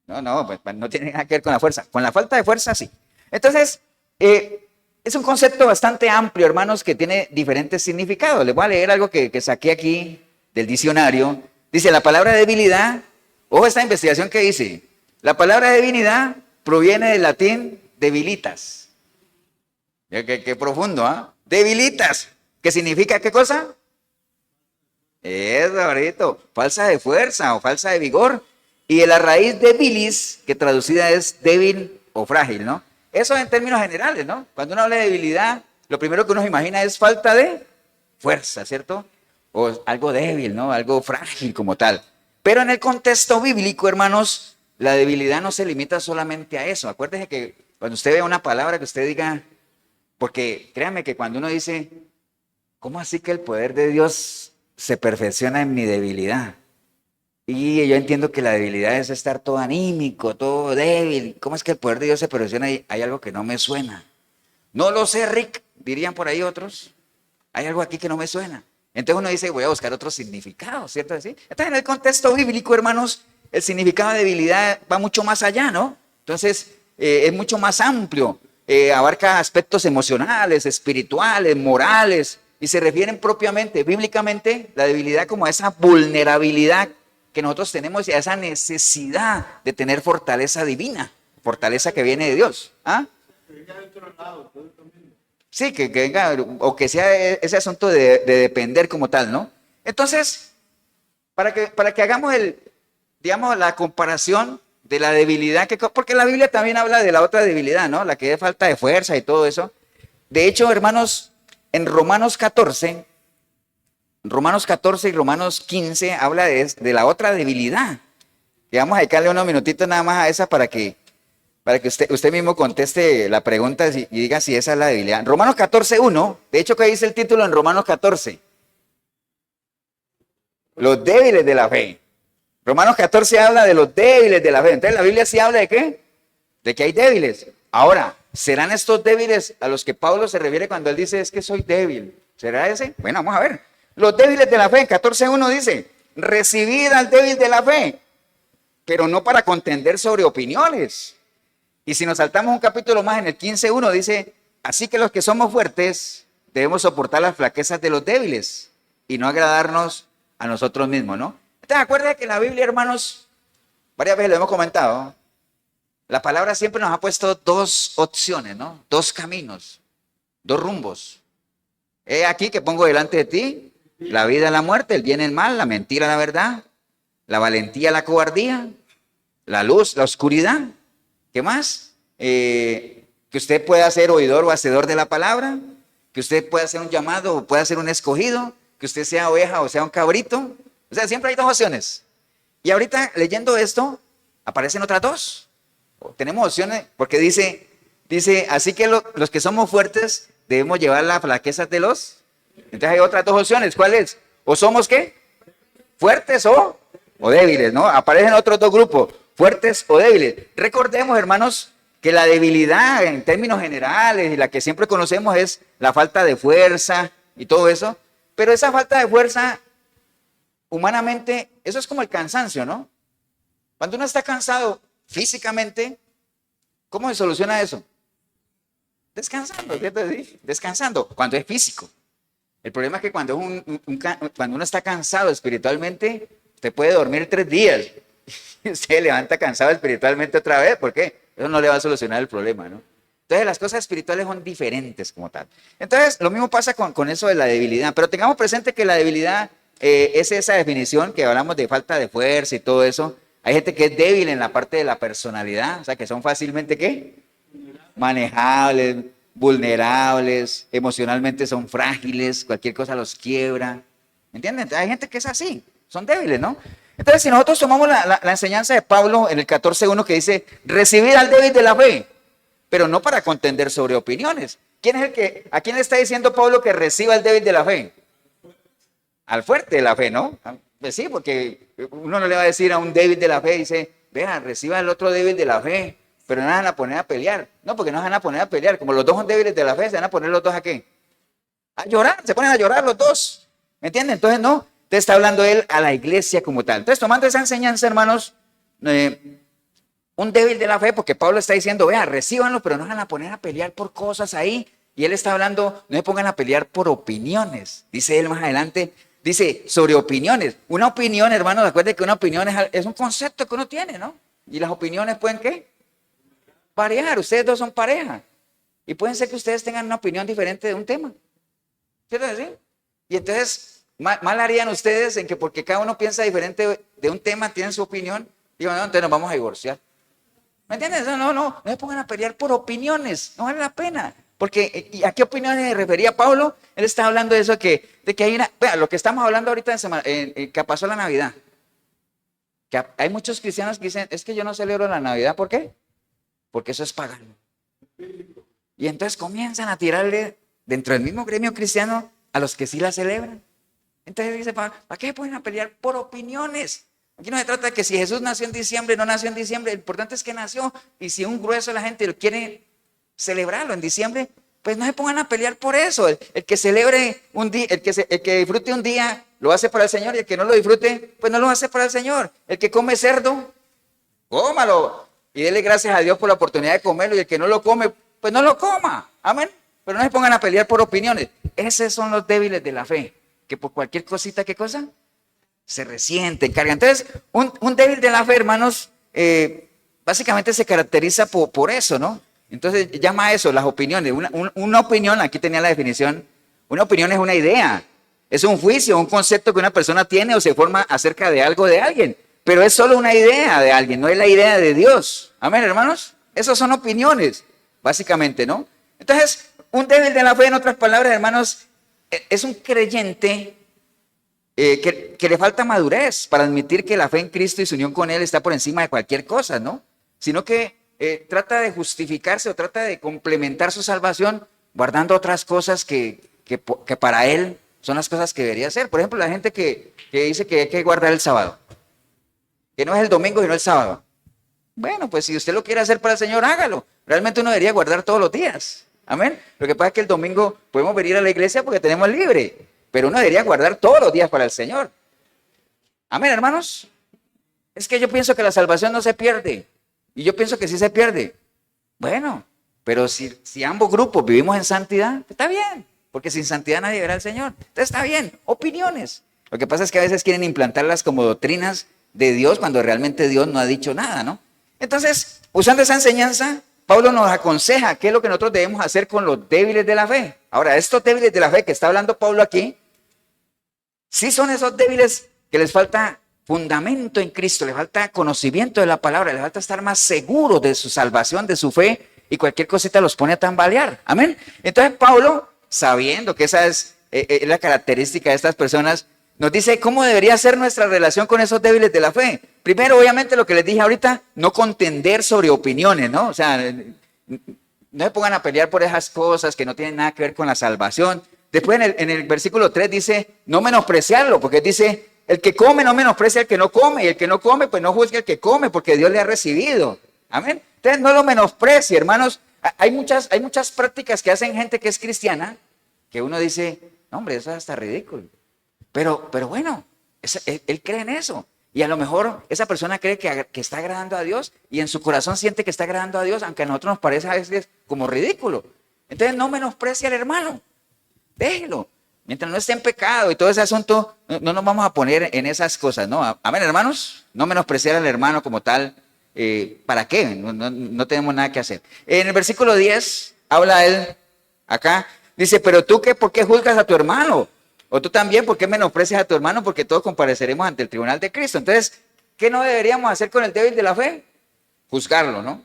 No, pues no tiene nada que ver con la fuerza. Con la falta de fuerza, sí. Entonces, es un concepto bastante amplio, hermanos, que tiene diferentes significados. Les voy a leer algo que saqué aquí del diccionario. Dice, la palabra debilidad, ojo esta investigación que dice, la palabra debilidad proviene del latín debilitas. Qué profundo, ¿ah? Debilitas. ¿Qué significa qué cosa? Eso, ahorita, falsa de fuerza o falsa de vigor. Y de la raíz debilis, que traducida es débil o frágil, ¿no? Eso en términos generales, ¿no? Cuando uno habla de debilidad, lo primero que uno se imagina es falta de fuerza, ¿cierto? O algo débil, ¿no? Algo frágil como tal. Pero en el contexto bíblico, hermanos, la debilidad no se limita solamente a eso. Acuérdese que cuando usted vea una palabra que usted diga, porque créame que cuando uno dice, ¿cómo así que el poder de Dios se perfecciona en mi debilidad? Y yo entiendo que la debilidad es estar todo anímico, todo débil. ¿Cómo es que el poder de Dios se perfecciona? Y hay algo que no me suena. No lo sé, Rick, dirían por ahí otros. Hay algo aquí que no me suena. Entonces uno dice, voy a buscar otro significado, ¿cierto? Entonces en el contexto bíblico, hermanos, el significado de debilidad va mucho más allá, ¿no? Entonces es mucho más amplio. Abarca aspectos emocionales, espirituales, morales, y se refieren propiamente, bíblicamente, la debilidad como a esa vulnerabilidad que nosotros tenemos y a esa necesidad de tener fortaleza divina, fortaleza que viene de Dios. ¿Ah? Sí, que venga, o que sea ese asunto de depender como tal, ¿no? Entonces, para que hagamos digamos, la comparación de la debilidad, porque la Biblia también habla de la otra debilidad, ¿no? La que es falta de fuerza y todo eso. De hecho, hermanos, en Romanos 14 y Romanos 15 habla de la otra debilidad. Y vamos a dedicarle unos minutitos nada más a esa para que usted mismo conteste la pregunta y diga si esa es la debilidad. Romanos 14:1, de hecho, ¿qué dice el título en Romanos 14? Los débiles de la fe. Romanos 14 habla de los débiles de la fe. Entonces, la Biblia sí habla de ¿qué? De que hay débiles. Ahora, ¿serán estos débiles a los que Pablo se refiere cuando él dice es que soy débil? ¿Será ese? Bueno, vamos a ver. Los débiles de la fe, 14:1 dice, recibid al débil de la fe, pero no para contender sobre opiniones. Y si nos saltamos un capítulo más en el 15:1 dice, así que los que somos fuertes debemos soportar las flaquezas de los débiles y no agradarnos a nosotros mismos, ¿no? Entonces, acuérdense que en la Biblia, hermanos, varias veces lo hemos comentado, la palabra siempre nos ha puesto dos opciones, ¿no? Dos caminos, dos rumbos. He aquí que pongo delante de ti la vida y la muerte, el bien y el mal, la mentira, la verdad, la valentía, la cobardía, la luz, la oscuridad. ¿Qué más? Que usted pueda ser oidor o hacedor de la palabra, que usted pueda ser un llamado o pueda ser un escogido, que usted sea oveja o sea un cabrito. O sea, siempre hay dos opciones. Y ahorita leyendo esto, aparecen otras dos. Tenemos opciones, porque dice, así que los que somos fuertes debemos llevar las flaquezas de los. Entonces hay otras dos opciones. ¿Cuáles? ¿O somos qué? Fuertes o débiles, ¿no? Aparecen otros dos grupos, fuertes o débiles. Recordemos, hermanos, que la debilidad en términos generales y la que siempre conocemos es la falta de fuerza y todo eso. Pero esa falta de fuerza, humanamente, eso es como el cansancio, ¿no? Cuando uno está cansado físicamente, ¿cómo se soluciona eso? Descansando, ¿cierto? Sí, descansando, cuando es físico. El problema es que cuando, cuando uno está cansado espiritualmente, usted puede dormir 3 días y usted se levanta cansado espiritualmente otra vez. ¿Por qué? Eso no le va a solucionar el problema, ¿no? Entonces las cosas espirituales son diferentes como tal. Entonces lo mismo pasa con eso de la debilidad, pero tengamos presente que la debilidad es esa definición que hablamos de falta de fuerza y todo eso. Hay gente que es débil en la parte de la personalidad, o sea que son fácilmente ¿qué? Manejables, vulnerables, emocionalmente son frágiles, cualquier cosa los quiebra. ¿Entienden? Hay gente que es así, son débiles, ¿no? Entonces, si nosotros tomamos la enseñanza de Pablo en el 14:1 que dice, recibid al débil de la fe, pero no para contender sobre opiniones. ¿Quién es a quién le está diciendo Pablo que reciba al débil de la fe? Al fuerte de la fe, ¿no? Pues sí, porque uno no le va a decir a un débil de la fe, dice, vea, reciba al otro débil de la fe, pero no se van a poner a pelear. No, porque no se van a poner a pelear. Como los dos son débiles de la fe, se van a poner los dos a ¿qué? A llorar, se ponen a llorar los dos. ¿Me entienden? Entonces no, te está hablando él a la iglesia como tal. Entonces, tomando esa enseñanza, hermanos, un débil de la fe, porque Pablo está diciendo, vea, recíbanlo, pero no se van a poner a pelear por cosas ahí. Y él está hablando, no se pongan a pelear por opiniones. Dice él más adelante, dice, sobre opiniones. Una opinión, hermanos, acuérdense que una opinión es un concepto que uno tiene, ¿no? Y las opiniones pueden, ¿qué? Variar. Ustedes dos son pareja. Y pueden ser que ustedes tengan una opinión diferente de un tema. ¿Cierto decir? Y entonces, mal harían ustedes en que porque cada uno piensa diferente de un tema, tienen su opinión, digan, no, entonces nos vamos a divorciar. ¿Me entiendes? No se pongan a pelear por opiniones, no vale la pena. Porque, ¿y a qué opiniones se refería Pablo? Él está hablando de eso, de que hay una, vea, lo que estamos hablando ahorita que pasó la Navidad. Que hay muchos cristianos que dicen, es que yo no celebro la Navidad, ¿por qué? Porque eso es pagano. Y entonces comienzan a tirarle dentro del mismo gremio cristiano a los que sí la celebran. Entonces dice, ¿para qué se ponen a pelear por opiniones? Aquí no se trata de que si Jesús nació en diciembre, no nació en diciembre, lo importante es que nació, y si un grueso de la gente quiere celebrarlo en diciembre, pues no se pongan a pelear por eso. El que celebre un día, el que disfrute un día, lo hace para el Señor, y el que no lo disfrute, pues no lo hace para el Señor. El que come cerdo, cómalo, y dele gracias a Dios por la oportunidad de comerlo, y el que no lo come, pues no lo coma, amén. Pero no se pongan a pelear por opiniones. Esos son los débiles de la fe, que por cualquier cosita, ¿qué cosa? Se resienten, cargan. Entonces, un débil de la fe, hermanos, básicamente se caracteriza por eso, ¿no? Entonces, llama a eso las opiniones. Una opinión, aquí tenía la definición, una opinión es una idea, es un juicio, un concepto que una persona tiene o se forma acerca de algo de alguien, pero es solo una idea de alguien, no es la idea de Dios. Amén, hermanos. Esas son opiniones, básicamente, ¿no? Entonces, un débil de la fe, en otras palabras, hermanos, es un creyente que le falta madurez para admitir que la fe en Cristo y su unión con Él está por encima de cualquier cosa, ¿no? Sino que trata de justificarse o trata de complementar su salvación guardando otras cosas que para Él son las cosas que debería hacer. Por ejemplo, la gente que dice que hay que guardar el sábado, que no es el domingo sino el sábado. Bueno, pues si usted lo quiere hacer para el Señor, hágalo. Realmente uno debería guardar todos los días. Amén. Lo que pasa es que el domingo podemos venir a la iglesia porque tenemos libre, pero uno debería guardar todos los días para el Señor. Amén, hermanos. Es que yo pienso que la salvación no se pierde. Y yo pienso que sí se pierde. Bueno, pero si ambos grupos vivimos en santidad, está bien. Porque sin santidad nadie verá al Señor. Entonces está bien. Opiniones. Lo que pasa es que a veces quieren implantarlas como doctrinas de Dios cuando realmente Dios no ha dicho nada, ¿no? Entonces, usando esa enseñanza, Pablo nos aconseja qué es lo que nosotros debemos hacer con los débiles de la fe. Ahora, estos débiles de la fe que está hablando Pablo aquí, sí son esos débiles que les falta fundamento en Cristo, les falta conocimiento de la palabra, les falta estar más seguros de su salvación, de su fe, y cualquier cosita los pone a tambalear. Amén. Entonces Pablo, sabiendo que esa es la característica de estas personas, nos dice cómo debería ser nuestra relación con esos débiles de la fe. Primero, obviamente, lo que les dije ahorita, no contender sobre opiniones, ¿no? O sea, no se pongan a pelear por esas cosas que no tienen nada que ver con la salvación. Después en el versículo 3 dice, no menospreciarlo, porque dice, el que come no menosprecia al que no come, y el que no come, pues no juzgue al que come, porque Dios le ha recibido. Amén. Entonces no lo menosprecie, hermanos. Hay muchas prácticas que hacen gente que es cristiana, que uno dice, no, hombre, eso es hasta ridículo. Pero bueno, él cree en eso. Y a lo mejor esa persona cree que está agradando a Dios y en su corazón siente que está agradando a Dios, aunque a nosotros nos parece a veces como ridículo. Entonces no menosprecie al hermano. Déjelo. Mientras no esté en pecado y todo ese asunto, no nos vamos a poner en esas cosas, ¿no? Amén, hermanos. No menospreciar al hermano como tal. ¿Para qué? No tenemos nada que hacer. En el versículo 10 habla él acá. Dice, pero tú, ¿por qué juzgas a tu hermano? O tú también, ¿por qué menosprecias a tu hermano? Porque todos compareceremos ante el tribunal de Cristo. Entonces, ¿qué no deberíamos hacer con el débil de la fe? Juzgarlo, ¿no?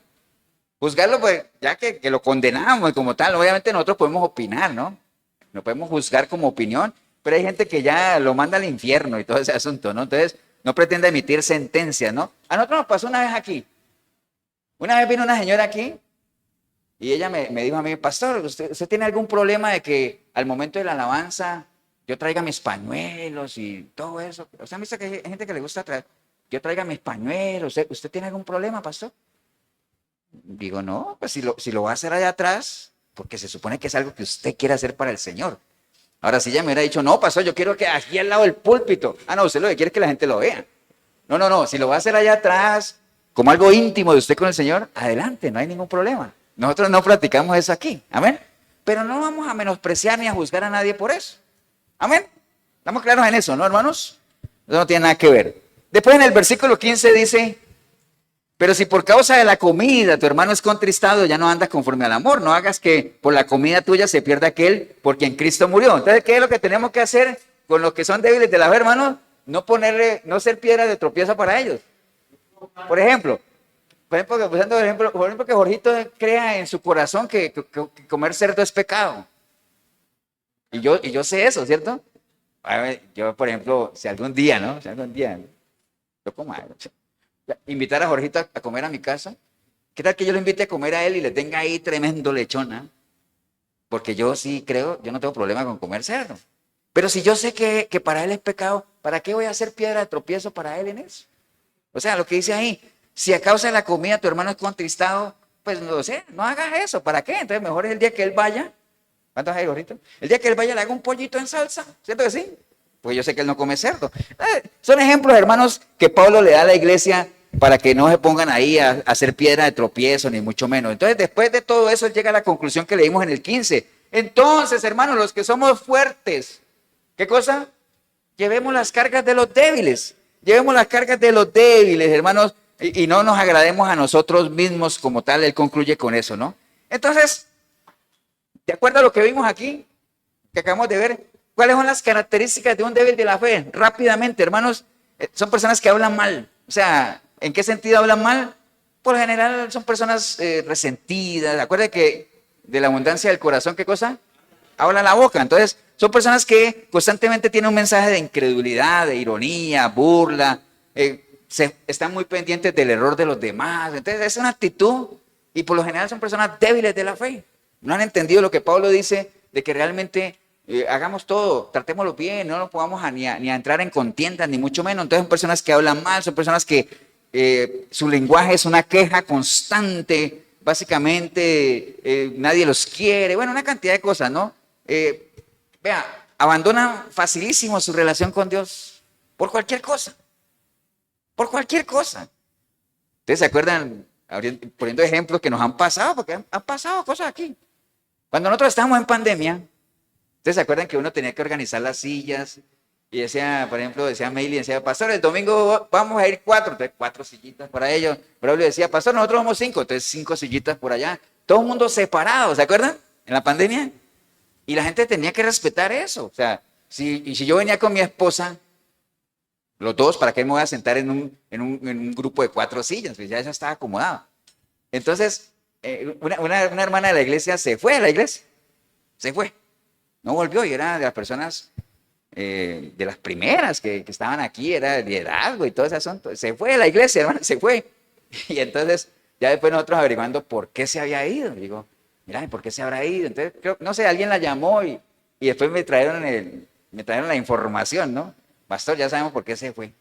Juzgarlo, pues, ya que lo condenamos como tal. Obviamente nosotros podemos opinar, ¿no? No podemos juzgar como opinión, pero hay gente que ya lo manda al infierno y todo ese asunto, ¿no? Entonces, no pretende emitir sentencias, ¿no? A nosotros nos pasó una vez aquí. Una vez vino una señora aquí y ella me dijo a mí, pastor, ¿usted tiene algún problema de que al momento de la alabanza yo traiga mis pañuelos y todo eso? ¿Usted ha visto que hay gente que le gusta traer? Yo traiga mis pañuelos. ¿Usted tiene algún problema, pastor? Digo, no, pues si lo va a hacer allá atrás, porque se supone que es algo que usted quiere hacer para el Señor. Ahora, si ella me hubiera dicho, no, pastor, yo quiero que aquí al lado del púlpito. Ah, no, usted lo que quiere es que la gente lo vea. No, si lo va a hacer allá atrás, como algo íntimo de usted con el Señor, adelante, no hay ningún problema. Nosotros no practicamos eso aquí, amén. Pero no vamos a menospreciar ni a juzgar a nadie por eso. Amén. ¿Estamos claros en eso, no, hermanos? Eso no tiene nada que ver. Después en el versículo 15 dice, pero si por causa de la comida tu hermano es contristado, ya no andas conforme al amor. No hagas que por la comida tuya se pierda aquel por quien Cristo murió. Entonces, ¿qué es lo que tenemos que hacer con los que son débiles de la fe, hermanos? No ser piedra de tropiezo para ellos. Por ejemplo, que Jorgito crea en su corazón que comer cerdo es pecado. Y yo sé eso, ¿cierto? A ver, yo, por ejemplo, si algún día, yo como invitar a Jorgito a comer a mi casa, ¿qué tal que yo lo invite a comer a él y le tenga ahí tremendo lechona? Porque yo sí creo, yo no tengo problema con comer cerdo. Pero si yo sé que para él es pecado, ¿para qué voy a hacer piedra de tropiezo para él en eso? O sea, lo que dice ahí, si a causa de la comida tu hermano es contristado, pues no sé, no hagas eso, ¿para qué? Entonces mejor es el día que él vaya. ¿Cuántos hay, Jorgito? El día que él vaya le haga un pollito en salsa, ¿cierto que sí? Pues yo sé que él no come cerdo. Son ejemplos, hermanos, que Pablo le da a la iglesia para que no se pongan ahí a hacer piedra de tropiezo, ni mucho menos. Entonces, después de todo eso, él llega a la conclusión que leímos en el 15. Entonces, hermanos, los que somos fuertes, ¿qué cosa? Llevemos las cargas de los débiles. Llevemos las cargas de los débiles, hermanos, y no nos agrademos a nosotros mismos como tal. Él concluye con eso, ¿no? Entonces, de acuerdo a lo que vimos aquí, que acabamos de ver, ¿cuáles son las características de un débil de la fe? Rápidamente, hermanos, son personas que hablan mal. O sea, ¿en qué sentido hablan mal? Por general son personas resentidas. Acuérdense que de la abundancia del corazón, ¿qué cosa? Habla la boca. Entonces, son personas que constantemente tienen un mensaje de incredulidad, de ironía, burla, están muy pendientes del error de los demás. Entonces, es una actitud y por lo general son personas débiles de la fe. No han entendido lo que Pablo dice de que realmente hagamos todo, tratémoslo bien, no nos pongamos ni a entrar en contiendas, ni mucho menos. Entonces son personas que hablan mal, son personas que su lenguaje es una queja constante, básicamente nadie los quiere, bueno, una cantidad de cosas, ¿no? Vea, abandonan facilísimo su relación con Dios por cualquier cosa, por cualquier cosa. ¿Ustedes se acuerdan, poniendo ejemplos que nos han pasado, porque han pasado cosas aquí? Cuando nosotros estábamos en pandemia, ¿ustedes se acuerdan que uno tenía que organizar las sillas? Y decía, por ejemplo, decía Meili, decía, pastor, el domingo vamos a ir 4, entonces 4 sillitas para ellos. Pero le decía, pastor, nosotros vamos 5, entonces 5 sillitas por allá. Todo el mundo separado, ¿se acuerdan? En la pandemia. Y la gente tenía que respetar eso. O sea, si yo venía con mi esposa, los dos, ¿para qué me voy a sentar en un grupo de 4 sillas? Pues ya eso estaba acomodado. Entonces, una hermana de la iglesia se fue a la iglesia. Se fue. No volvió y era de las personas, de las primeras que estaban aquí, era de liderazgo y todo ese asunto. Se fue de la iglesia, hermano, se fue. Y entonces, ya después nosotros averiguando por qué se había ido. Digo, mira, ¿por qué se habrá ido? Entonces, no sé, alguien la llamó y después me trajeron la información, ¿no? Pastor, ya sabemos por qué se fue.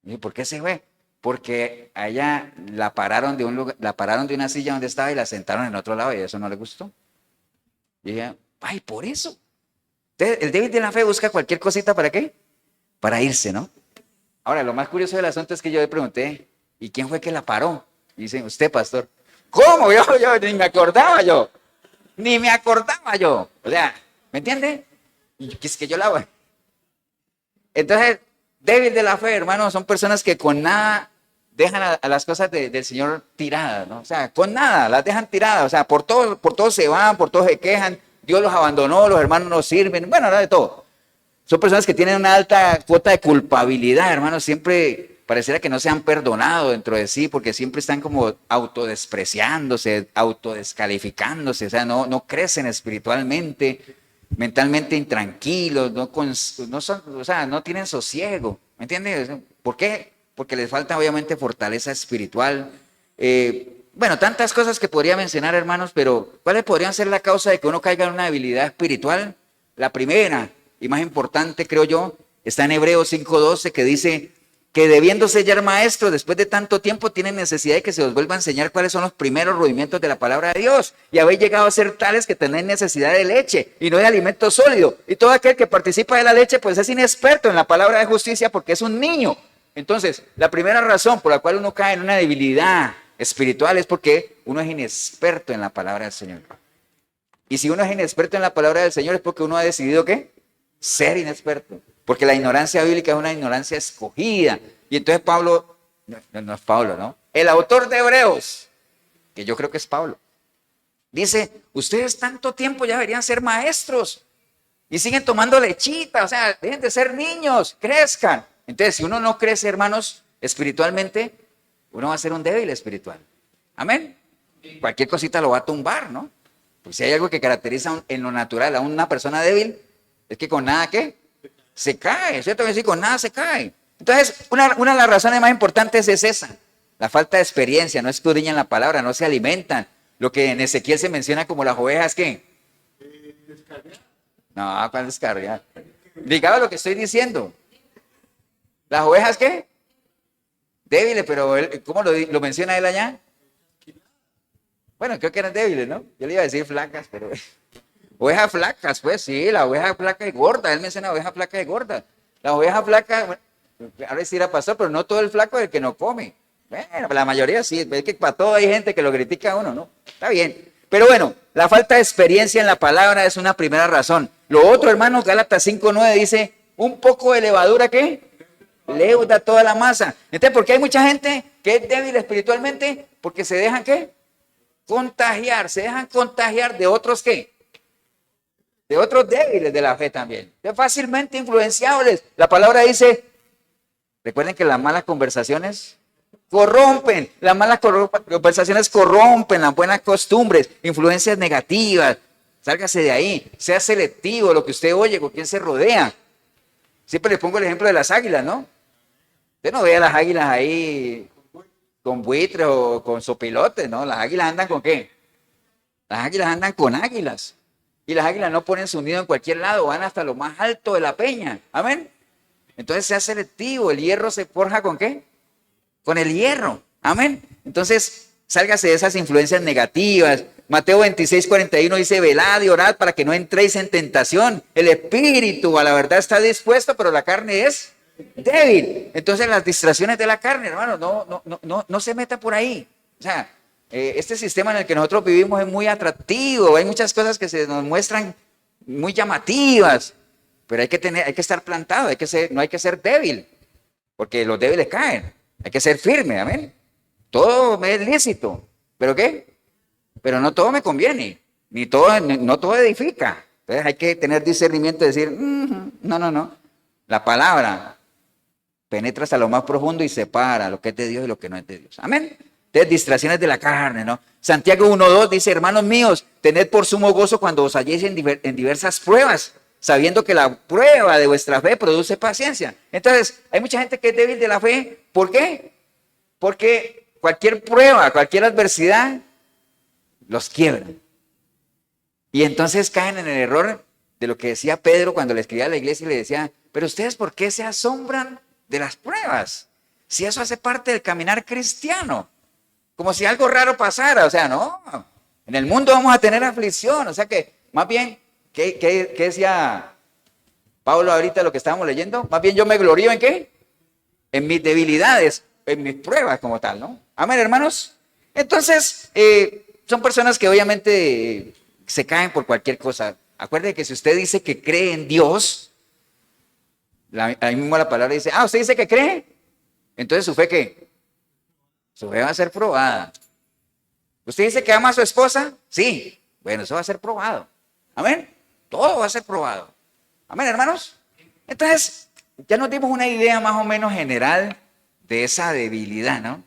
Y dije, ¿por qué se fue? Porque a ella la pararon de una silla donde estaba y la sentaron en otro lado y eso no le gustó. Y dije, ay, por eso. Entonces, el débil de la fe busca cualquier cosita, ¿para qué? Para irse, ¿no? Ahora, lo más curioso del asunto es que yo le pregunté, ¿y quién fue que la paró? Y dice, usted, pastor. ¿Cómo? Yo ni me acordaba yo. Ni me acordaba yo. O sea, ¿me entiende? Y que es que yo la hago. Entonces, débil de la fe, hermanos, son personas que con nada dejan a las cosas del Señor tiradas, ¿no? O sea, con nada, las dejan tiradas. O sea, por todo se van, por todo se quejan. Dios los abandonó, los hermanos no sirven. Bueno, nada de todo. Son personas que tienen una alta cuota de culpabilidad, hermanos. Siempre pareciera que no se han perdonado dentro de sí, porque siempre están como autodespreciándose, autodescalificándose. O sea, no crecen espiritualmente, mentalmente intranquilos, no tienen sosiego. ¿Me entiendes? ¿Por qué? Porque les falta obviamente fortaleza espiritual. Bueno, tantas cosas que podría mencionar, hermanos, pero ¿cuáles podrían ser la causa de que uno caiga en una debilidad espiritual? La primera y más importante, creo yo, está en Hebreos 5:12, que dice que debiéndose ya maestros, después de tanto tiempo, tienen necesidad de que se os vuelva a enseñar cuáles son los primeros rudimientos de la palabra de Dios. Y habéis llegado a ser tales que tenéis necesidad de leche y no de alimento sólido. Y todo aquel que participa de la leche, pues es inexperto en la palabra de justicia porque es un niño. Entonces, la primera razón por la cual uno cae en una debilidad espiritual es porque uno es inexperto en la palabra del Señor. Y si uno es inexperto en la palabra del Señor es porque uno ha decidido ¿qué? Ser inexperto. Porque la ignorancia bíblica es una ignorancia escogida. Y entonces Pablo, no es Pablo, ¿no? El autor de Hebreos, que yo creo que es Pablo, dice, ustedes tanto tiempo ya deberían ser maestros y siguen tomando lechita, o sea, dejen de ser niños, crezcan. Entonces, si uno no crece, hermanos, espiritualmente, uno va a ser un débil espiritual. Amén. Cualquier cosita lo va a tumbar, ¿no? Pues si hay algo que caracteriza en lo natural a una persona débil, es que con nada, ¿qué? Se cae, ¿cierto? Que sí, con nada se cae. Entonces, una de las razones más importantes es esa, la falta de experiencia, no escudriñan la palabra, no se alimentan. Lo que en Ezequiel se menciona como las ovejas, ¿qué? No, ¿cuál descargar? Ligado a lo que estoy diciendo. ¿Las ovejas qué? Débiles, pero ¿cómo lo menciona él allá? Bueno, creo que eran débiles, ¿no? Yo le iba a decir flacas, pero... Ovejas flacas, pues sí, la oveja flaca y gorda. Él menciona oveja flaca y gorda. La oveja flaca, bueno, ahora sí era pastor, pero no todo el flaco es el que no come. Bueno, la mayoría sí, es que para todo hay gente que lo critica a uno, ¿no? Está bien. Pero bueno, la falta de experiencia en la palabra es una primera razón. Lo otro, hermano, Gálatas 5:9 dice, un poco de levadura, ¿qué? Leuda toda la masa. Entonces, ¿por qué hay mucha gente que es débil espiritualmente? Porque se dejan, ¿qué? Contagiar, se dejan contagiar de otros, ¿qué? De otros débiles de la fe también. Es fácilmente influenciables. La palabra dice, recuerden que las malas conversaciones corrompen, las malas conversaciones corrompen las buenas costumbres, influencias negativas. Sálgase de ahí, sea selectivo lo que usted oye, con quién se rodea. Siempre le pongo el ejemplo de las águilas, ¿no? Usted no ve a las águilas ahí con buitres o con sopilotes, ¿no? Las águilas andan ¿con qué? Las águilas andan con águilas. Y las águilas no ponen su nido en cualquier lado, van hasta lo más alto de la peña. Amén. Entonces sea selectivo, el hierro se forja ¿con qué? Con el hierro. Amén. Entonces, sálgase de esas influencias negativas. Mateo 26:41 dice, velad y orad para que no entréis en tentación. El espíritu a la verdad está dispuesto, pero la carne es débil. Entonces las distracciones de la carne, hermano, no se meta por ahí. O sea, este sistema en el que nosotros vivimos es muy atractivo. Hay muchas cosas que se nos muestran muy llamativas, pero hay que estar plantado, no hay que ser débil, porque los débiles caen. Hay que ser firme, amén. Todo me es lícito, ¿pero qué? Pero no todo me conviene, no todo edifica. Entonces hay que tener discernimiento y decir, no. La palabra penetra hasta lo más profundo y separa lo que es de Dios y lo que no es de Dios. Amén. Entonces, distracciones de la carne, ¿no? Santiago 1:2 dice, hermanos míos, tened por sumo gozo cuando os halléis en diversas pruebas, sabiendo que la prueba de vuestra fe produce paciencia. Entonces, hay mucha gente que es débil de la fe. ¿Por qué? Porque cualquier prueba, cualquier adversidad, los quiebra. Y entonces caen en el error de lo que decía Pedro cuando le escribía a la iglesia y le decía, pero ustedes, ¿por qué se asombran de las pruebas? Si eso hace parte del caminar cristiano. Como si algo raro pasara, o sea, no. En el mundo vamos a tener aflicción, o sea que, más bien, ¿qué decía Pablo ahorita lo que estábamos leyendo? Más bien yo me glorío ¿en qué? En mis debilidades, en mis pruebas como tal, ¿no? Amén, hermanos. Entonces, son personas que obviamente se caen por cualquier cosa. Acuérdate que si usted dice que cree en Dios, ahí mismo la palabra dice, usted dice que cree, entonces su fe, ¿qué? Su fe va a ser probada. ¿Usted dice que ama a su esposa? Sí. Bueno, eso va a ser probado. Amén. Todo va a ser probado. Amén, hermanos. Entonces, ya nos dimos una idea más o menos general de esa debilidad, ¿no?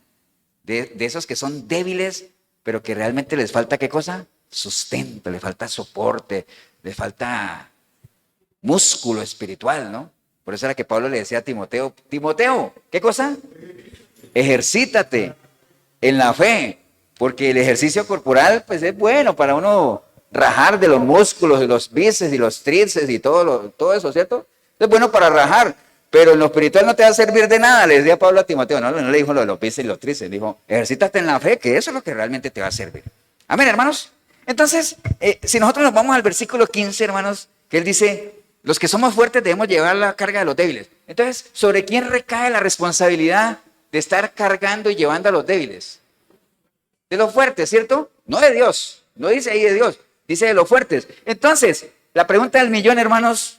De esos que son débiles, pero que realmente les falta, ¿qué cosa? Sustento, les falta soporte, les falta músculo espiritual, ¿no? Por eso era que Pablo le decía a Timoteo, Timoteo, ¿qué cosa? Ejercítate en la fe, porque el ejercicio corporal, pues es bueno para uno rajar de los músculos, de los bíceps y los tríceps y todo eso, ¿cierto? Es bueno para rajar, pero en lo espiritual no te va a servir de nada, le decía Pablo a Timoteo, no le dijo lo de los bíceps y los tríceps, dijo, ejercítate en la fe, que eso es lo que realmente te va a servir. Amén, hermanos. Entonces, si nosotros nos vamos al versículo 15, hermanos, que él dice, los que somos fuertes debemos llevar la carga de los débiles. Entonces, ¿sobre quién recae la responsabilidad de estar cargando y llevando a los débiles? De los fuertes, ¿cierto? No de Dios, no dice ahí de Dios, dice de los fuertes. Entonces, la pregunta del millón, hermanos,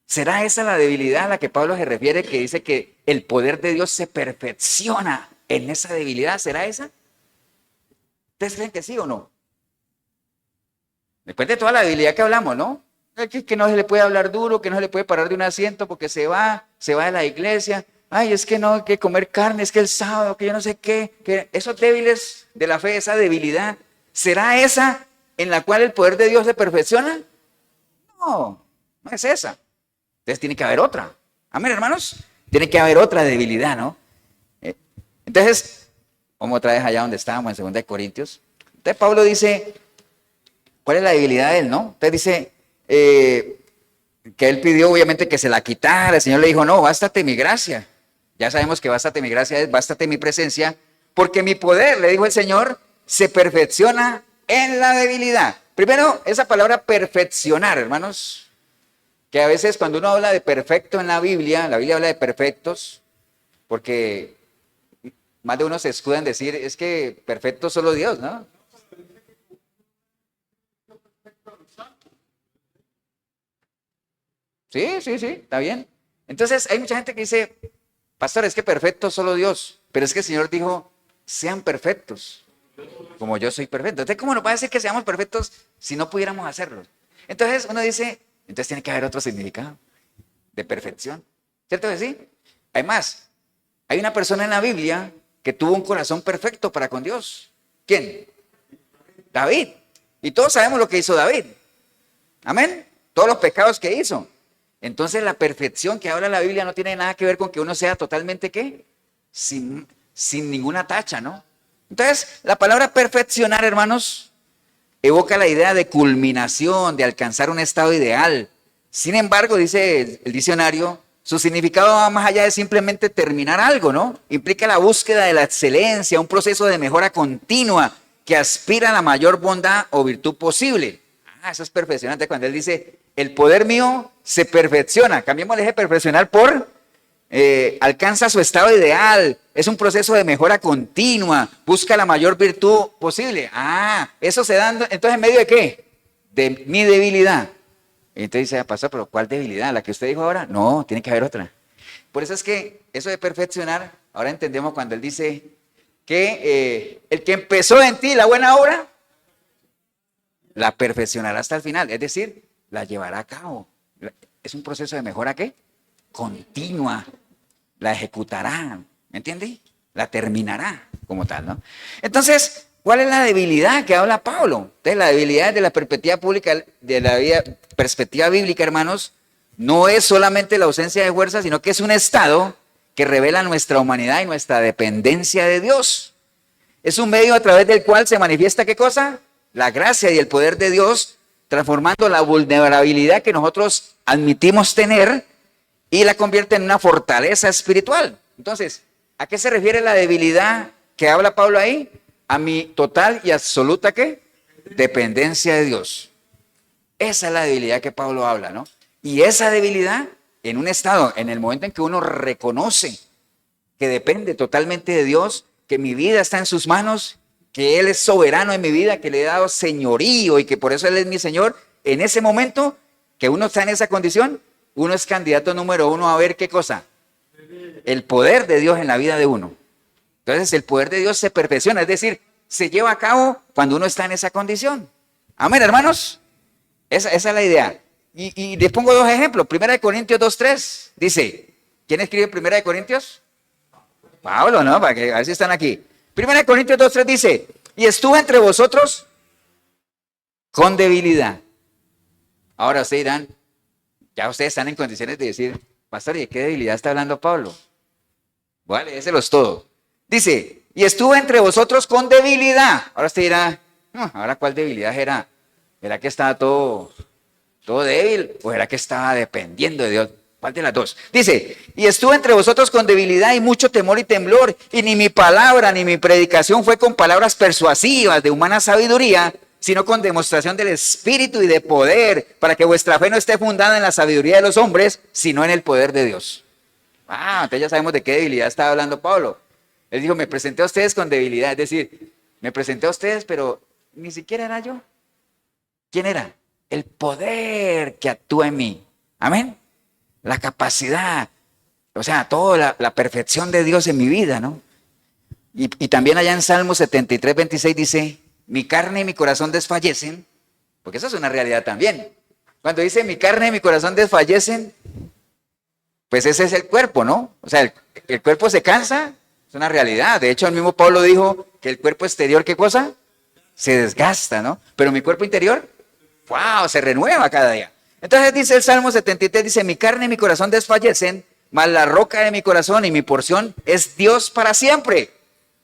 ¿será esa la debilidad a la que Pablo se refiere, que dice que el poder de Dios se perfecciona en esa debilidad? ¿Será esa? ¿Ustedes creen que sí o no? Después de toda la debilidad que hablamos, ¿no? Que no se le puede hablar duro, que no se le puede parar de un asiento porque se va de la iglesia. Ay, es que no hay que comer carne, es que el sábado, que yo no sé qué. Que esos débiles de la fe, esa debilidad, ¿será esa en la cual el poder de Dios se perfecciona? No, no es esa. Entonces tiene que haber otra. Amén, hermanos. Tiene que haber otra debilidad, ¿no? Entonces, vamos otra vez allá donde estábamos, en 2 Corintios. Entonces Pablo dice, ¿cuál es la debilidad de él, no? Entonces dice que él pidió obviamente que se la quitara. El Señor le dijo, no, bástate mi gracia. Ya sabemos que bástate mi gracia es bástate mi presencia, porque mi poder, le dijo el Señor, se perfecciona en la debilidad. Primero, esa palabra perfeccionar, hermanos, que a veces cuando uno habla de perfecto en la Biblia habla de perfectos, porque más de uno se escuda en decir, es que perfecto solo Dios, ¿no? Sí, está bien. Entonces, hay mucha gente que dice, pastor, es que perfecto solo Dios, pero es que el Señor dijo, sean perfectos, como yo soy perfecto. Entonces, ¿cómo nos va a decir que seamos perfectos si no pudiéramos hacerlo? Entonces, uno dice, entonces tiene que haber otro significado de perfección, ¿cierto que sí? Además, hay una persona en la Biblia que tuvo un corazón perfecto para con Dios. ¿Quién? David. Y todos sabemos lo que hizo David. Amén. Todos los pecados que hizo. Entonces la perfección que habla la Biblia no tiene nada que ver con que uno sea totalmente, ¿qué? Sin ninguna tacha, ¿no? Entonces, la palabra perfeccionar, hermanos, evoca la idea de culminación, de alcanzar un estado ideal. Sin embargo, dice el diccionario, su significado va más allá de simplemente terminar algo, ¿no? Implica la búsqueda de la excelencia, un proceso de mejora continua que aspira a la mayor bondad o virtud posible. Eso es perfeccionante cuando él dice, el poder mío se perfecciona. Cambiemos el eje perfeccionar por alcanza su estado ideal. Es un proceso de mejora continua. Busca la mayor virtud posible. Eso se da entonces en medio de ¿qué? De mi debilidad. Y entonces dice, pastor, pero ¿cuál debilidad? ¿La que usted dijo ahora? No, tiene que haber otra. Por eso es que eso de perfeccionar, ahora entendemos cuando él dice que el que empezó en ti la buena obra, la perfeccionará hasta el final, es decir, la llevará a cabo. Es un proceso de mejora, ¿qué? Continua. La ejecutará, ¿me entiende? La terminará como tal, ¿no? Entonces, ¿cuál es la debilidad que habla Pablo? Entonces, la debilidad de la perspectiva pública, de la perspectiva bíblica, hermanos, no es solamente la ausencia de fuerza, sino que es un estado que revela nuestra humanidad y nuestra dependencia de Dios. Es un medio a través del cual se manifiesta, ¿qué cosa? La gracia y el poder de Dios, transformando la vulnerabilidad que nosotros admitimos tener y la convierte en una fortaleza espiritual. Entonces, ¿a qué se refiere la debilidad que habla Pablo ahí? A mi total y absoluta, ¿qué? Dependencia de Dios. Esa es la debilidad que Pablo habla, ¿no? Y esa debilidad, en un estado, en el momento en que uno reconoce que depende totalmente de Dios, que mi vida está en sus manos, que Él es soberano en mi vida, que le he dado señorío y que por eso Él es mi Señor, en ese momento que uno está en esa condición, uno es candidato número uno a ver qué cosa. El poder de Dios en la vida de uno. Entonces el poder de Dios se perfecciona, es decir, se lleva a cabo cuando uno está en esa condición. Amén, hermanos. Esa es la idea. Y les pongo dos ejemplos. 1 Corintios 2:3 dice, ¿quién escribe 1 Corintios? Pablo, ¿no? Para que a ver si están aquí. 1 Corintios 2:3 dice, y estuve entre vosotros con debilidad. Ahora ustedes dirán, ya ustedes están en condiciones de decir, pastor, ¿y de qué debilidad está hablando Pablo? Vale, léeselos todo. Dice, y estuve entre vosotros con debilidad. Ahora usted dirá, no, ¿ahora cuál debilidad era? ¿Era que estaba todo débil o era que estaba dependiendo de Dios? ¿Cuál de las dos? Dice, y estuve entre vosotros con debilidad y mucho temor y temblor, y ni mi palabra ni mi predicación fue con palabras persuasivas de humana sabiduría, sino con demostración del Espíritu y de poder, para que vuestra fe no esté fundada en la sabiduría de los hombres, sino en el poder de Dios. Entonces ya sabemos de qué debilidad estaba hablando Pablo. Él dijo, me presenté a ustedes con debilidad, es decir, me presenté a ustedes, pero ni siquiera era yo. ¿Quién era? El poder que actúa en mí. Amén. La capacidad, o sea, toda la perfección de Dios en mi vida, ¿no? Y también allá en Salmo 73:26 dice, mi carne y mi corazón desfallecen, porque eso es una realidad también. Cuando dice mi carne y mi corazón desfallecen, pues ese es el cuerpo, ¿no? O sea, el cuerpo se cansa, es una realidad. De hecho, el mismo Pablo dijo que el cuerpo exterior, ¿qué cosa? Se desgasta, ¿no? Pero mi cuerpo interior, ¡wow!, se renueva cada día. Entonces dice el Salmo 73, dice, mi carne y mi corazón desfallecen, mas la roca de mi corazón y mi porción es Dios para siempre.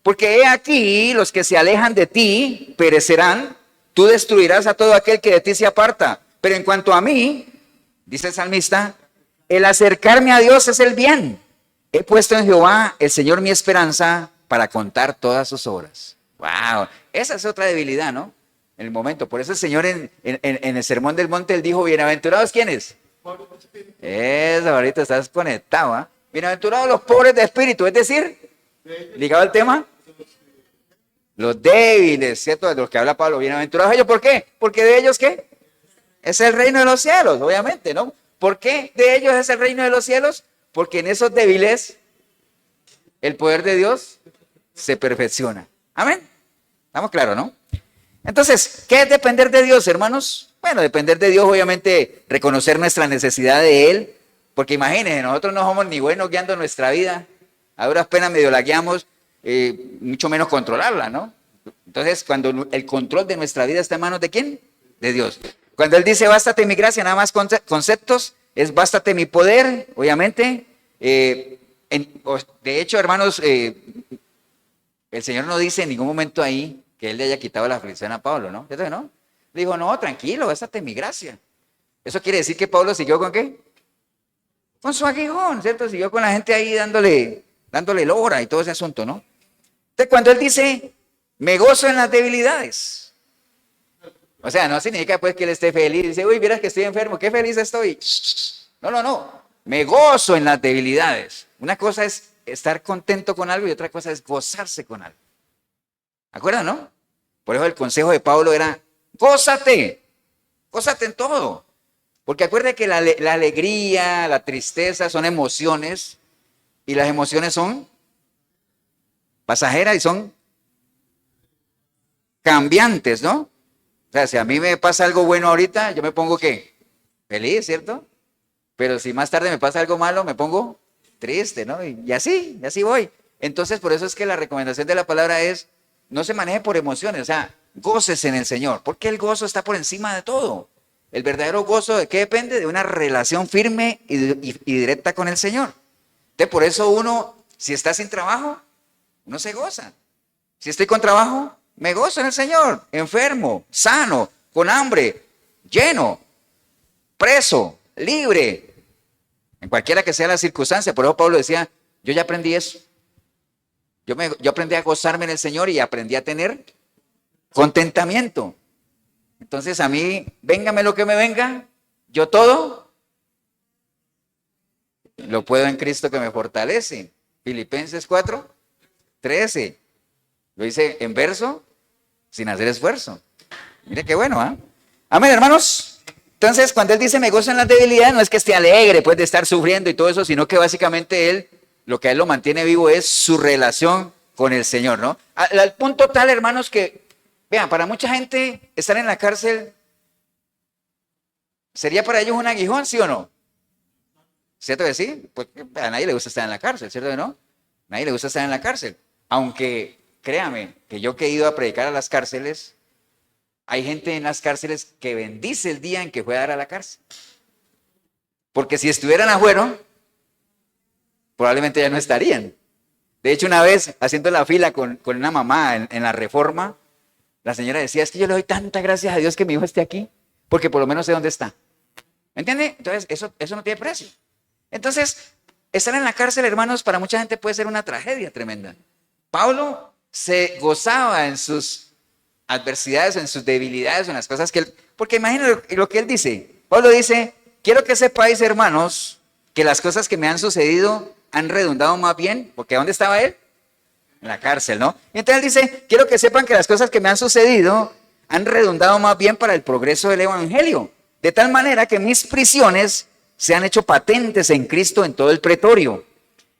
Porque he aquí, los que se alejan de ti perecerán, tú destruirás a todo aquel que de ti se aparta. Pero en cuanto a mí, dice el salmista, el acercarme a Dios es el bien. He puesto en Jehová, el Señor, mi esperanza, para contar todas sus obras. ¡Wow! Esa es otra debilidad, ¿no? En el momento. Por eso el Señor en el Sermón del Monte, Él dijo, bienaventurados, ¿quiénes? Eso, ahorita estás conectado, ¿ah? Bienaventurados los pobres de espíritu, es decir, ligado al tema, los débiles, ¿cierto? De los que habla Pablo, bienaventurados ellos, ¿por qué? Porque de ellos, ¿qué? Es el reino de los cielos, obviamente, ¿no? ¿Por qué de ellos es el reino de los cielos? Porque en esos débiles el poder de Dios se perfecciona. Amén. ¿Estamos claros, no? Entonces, ¿qué es depender de Dios, hermanos? Bueno, depender de Dios, obviamente, reconocer nuestra necesidad de Él, porque imagínense, nosotros no somos ni buenos guiando nuestra vida, a duras penas medio la guiamos, mucho menos controlarla, ¿no? Entonces, cuando el control de nuestra vida está en manos de ¿quién? De Dios. Cuando Él dice, bástate mi gracia, nada más conceptos, es bástate mi poder, obviamente. De hecho, hermanos, el Señor no dice en ningún momento ahí que Él le haya quitado la aflicción a Pablo, ¿no? ¿Cierto que no? Le dijo, no, tranquilo, bástate mi gracia. Eso quiere decir que Pablo siguió ¿con qué? Con su aguijón, ¿cierto? Siguió con la gente ahí dándole lora y todo ese asunto, ¿no? Entonces, cuando Él dice, me gozo en las debilidades. O sea, no significa pues que Él esté feliz. Dice, uy, vieras que estoy enfermo, qué feliz estoy. No. Me gozo en las debilidades. Una cosa es estar contento con algo y otra cosa es gozarse con algo. ¿Acuerdan, no? Por eso el consejo de Pablo era, gózate en todo. Porque acuérdense que la alegría, la tristeza son emociones y las emociones son pasajeras y son cambiantes, ¿no? O sea, si a mí me pasa algo bueno ahorita, yo me pongo ¿qué? Feliz, ¿cierto? Pero si más tarde me pasa algo malo, me pongo triste, ¿no? Y así voy. Entonces, por eso es que la recomendación de la palabra es, no se maneje por emociones, o sea, gócese en el Señor, porque el gozo está por encima de todo. El verdadero gozo, ¿de qué depende? De una relación firme y directa con el Señor. Entonces, por eso uno, si está sin trabajo, uno se goza. Si estoy con trabajo, me gozo en el Señor. Enfermo, sano, con hambre, lleno, preso, libre. En cualquiera que sea la circunstancia. Por eso Pablo decía, yo ya aprendí eso. Yo aprendí a gozarme en el Señor y aprendí a tener contentamiento. Entonces a mí, véngame lo que me venga, yo todo lo puedo en Cristo que me fortalece. Filipenses 4:13. Lo dice en verso, sin hacer esfuerzo. Mire qué bueno, ¿ah? Amén, hermanos. Entonces, cuando él dice me gozo en las debilidades, no es que esté alegre pues de estar sufriendo y todo eso, sino que básicamente él, lo que a él lo mantiene vivo es su relación con el Señor, ¿no? Al punto tal, hermanos, que, vean, para mucha gente estar en la cárcel sería para ellos un aguijón, ¿sí o no? ¿Cierto que sí? Pues a nadie le gusta estar en la cárcel, ¿cierto que no? A nadie le gusta estar en la cárcel. Aunque, créame, que yo que he ido a predicar a las cárceles, hay gente en las cárceles que bendice el día en que fue a dar a la cárcel. Porque si estuvieran afuera, probablemente ya no estarían. De hecho, una vez, haciendo la fila con una mamá en la Reforma, la señora decía, es que yo le doy tanta gracias a Dios que mi hijo esté aquí, porque por lo menos sé dónde está. ¿Me entiende? Entonces, eso no tiene precio. Entonces, estar en la cárcel, hermanos, para mucha gente puede ser una tragedia tremenda. Pablo se gozaba en sus adversidades, en sus debilidades, en las cosas que él... Porque imagínense lo que él dice. Pablo dice, quiero que sepáis, hermanos, que las cosas que me han sucedido han redundado más bien, porque ¿dónde estaba él? En la cárcel, ¿no? Y entonces él dice, quiero que sepan que las cosas que me han sucedido han redundado más bien para el progreso del evangelio, de tal manera que mis prisiones se han hecho patentes en Cristo en todo el pretorio.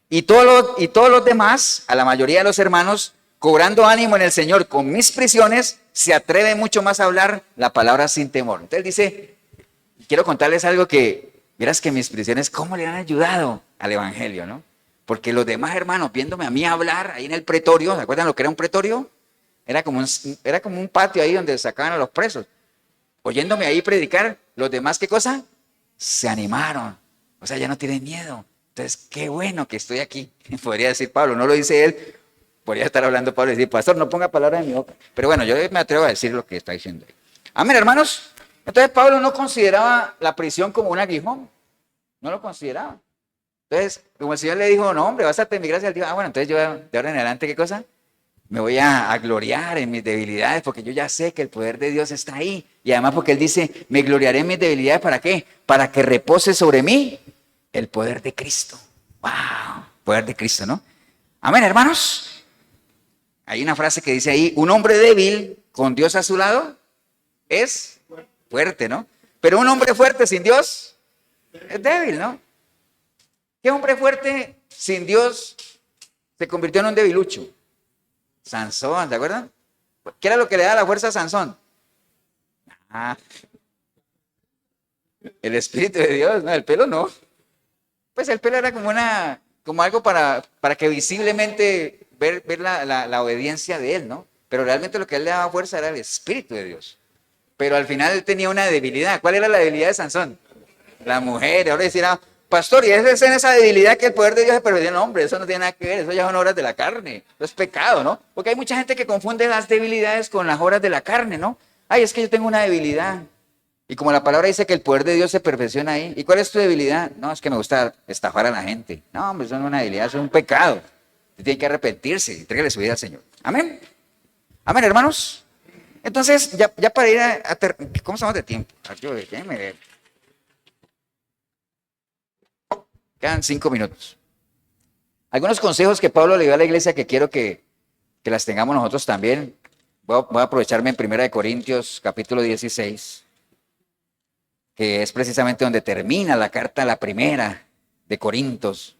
Y todos los demás, a la mayoría de los hermanos, cobrando ánimo en el Señor con mis prisiones, se atreve mucho más a hablar la palabra sin temor. Entonces dice, quiero contarles algo que, verás que mis prisiones, ¿cómo le han ayudado al evangelio, no? Porque los demás hermanos, viéndome a mí hablar ahí en el pretorio, ¿se acuerdan lo que era un pretorio? Era como un patio ahí donde sacaban a los presos. Oyéndome ahí predicar, los demás, ¿qué cosa? Se animaron. O sea, ya no tienen miedo. Entonces, qué bueno que estoy aquí. Podría decir Pablo, no lo dice él. Podría estar hablando Pablo y decir, pastor, no ponga palabras en mi boca. Pero bueno, yo me atrevo a decir lo que está diciendo ahí. Amén, hermanos. Entonces, Pablo no consideraba la prisión como un aguijón. No lo consideraba. Entonces, como el Señor le dijo, no, hombre, bástate en mi gracia. Él dijo, bueno, entonces yo de ahora en adelante, ¿qué cosa? Me voy a gloriar en mis debilidades porque yo ya sé que el poder de Dios está ahí. Y además porque Él dice, me gloriaré en mis debilidades, ¿para qué? Para que repose sobre mí el poder de Cristo. ¡Wow! Poder de Cristo, ¿no? Amén, hermanos. Hay una frase que dice ahí, un hombre débil con Dios a su lado es fuerte, ¿no? Pero un hombre fuerte sin Dios es débil, ¿no? ¿Qué hombre fuerte sin Dios se convirtió en un debilucho? Sansón, ¿te acuerdan? ¿Qué era lo que le da la fuerza a Sansón? Ah, el Espíritu de Dios, no, el pelo no. Pues el pelo era como algo para que visiblemente ver la obediencia de él, ¿no? Pero realmente lo que él le daba fuerza era el Espíritu de Dios. Pero al final él tenía una debilidad. ¿Cuál era la debilidad de Sansón? La mujer. Ahora decía, pastor, y es en esa debilidad que el poder de Dios se perdió. No, hombre, eso no tiene nada que ver, eso ya son obras de la carne, eso es pecado, ¿no? Porque hay mucha gente que confunde las debilidades con las obras de la carne, ¿no? Ay, es que yo tengo una debilidad. Y como la palabra dice que el poder de Dios se perfecciona ahí. ¿Y cuál es tu debilidad? No, es que me gusta estafar a la gente. No, hombre, eso no es una debilidad, eso es un pecado. Usted tiene que arrepentirse y entregarle su vida al Señor. Amén. Amén, hermanos. Entonces, ya para ir ¿cómo estamos de tiempo? Déjenme ver. Quedan 5 minutos. Algunos consejos que Pablo le dio a la iglesia que quiero que las tengamos nosotros también. Voy a aprovecharme en 1 Corintios capítulo 16, que es precisamente donde termina la carta, la primera de Corintios.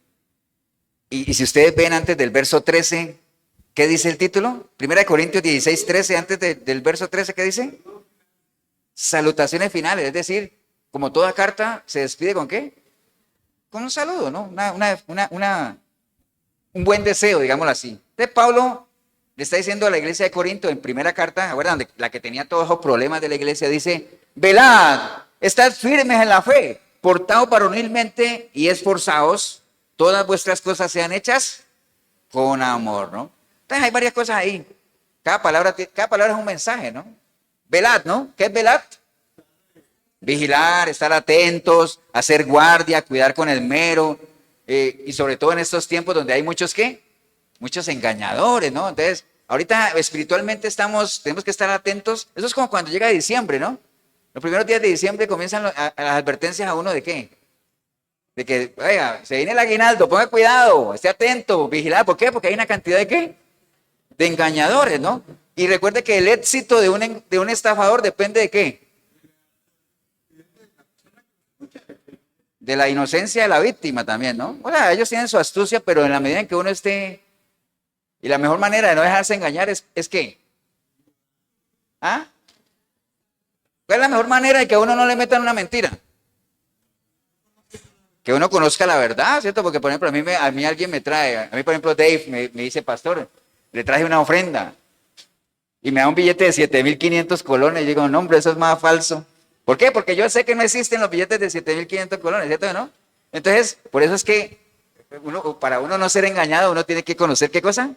Y si ustedes ven antes del verso 13, ¿qué dice el título? 1 Corintios 16, 13, antes del verso 13, ¿qué dice? Salutaciones finales, es decir, como toda carta, se despide ¿con qué? Con un saludo, ¿no? Un buen deseo, digámoslo así. Entonces Pablo le está diciendo a la iglesia de Corinto en primera carta, ¿verdad? La que tenía todos los problemas de la iglesia, dice, velad, estad firmes en la fe, portaos varonilmente y esforzaos, todas vuestras cosas sean hechas con amor, ¿no? Entonces hay varias cosas ahí. Cada palabra es un mensaje, ¿no? Velad, ¿no? ¿Qué es velad? Vigilar, estar atentos, hacer guardia, cuidar con el mero, y sobre todo en estos tiempos donde hay muchos, ¿qué? Muchos engañadores, ¿no? Entonces, ahorita espiritualmente tenemos que estar atentos. Eso es como cuando llega diciembre, ¿no? Los primeros días de diciembre comienzan las advertencias a uno de ¿qué? De que, oiga, se viene el aguinaldo, ponga cuidado, esté atento, vigilar. ¿Por qué? Porque hay una cantidad de ¿qué? De engañadores, ¿no? Y recuerde que el éxito de un estafador depende de ¿qué? de la inocencia de la víctima también, ¿no? O sea, ellos tienen su astucia, pero en la medida en que uno esté... Y la mejor manera de no dejarse engañar es ¿qué? ¿Ah? ¿Cuál es la mejor manera de que a uno no le metan una mentira? Que uno conozca la verdad, ¿cierto? Porque, por ejemplo, a mí alguien me trae, a mí, por ejemplo, Dave me dice, pastor, le traje una ofrenda y me da un billete de 7.500 colones. Y digo, no, hombre, eso es más falso. ¿Por qué? Porque yo sé que no existen los billetes de 7.500 colones, ¿cierto? ¿No? Entonces, por eso es que para uno no ser engañado, uno tiene que conocer ¿qué cosa?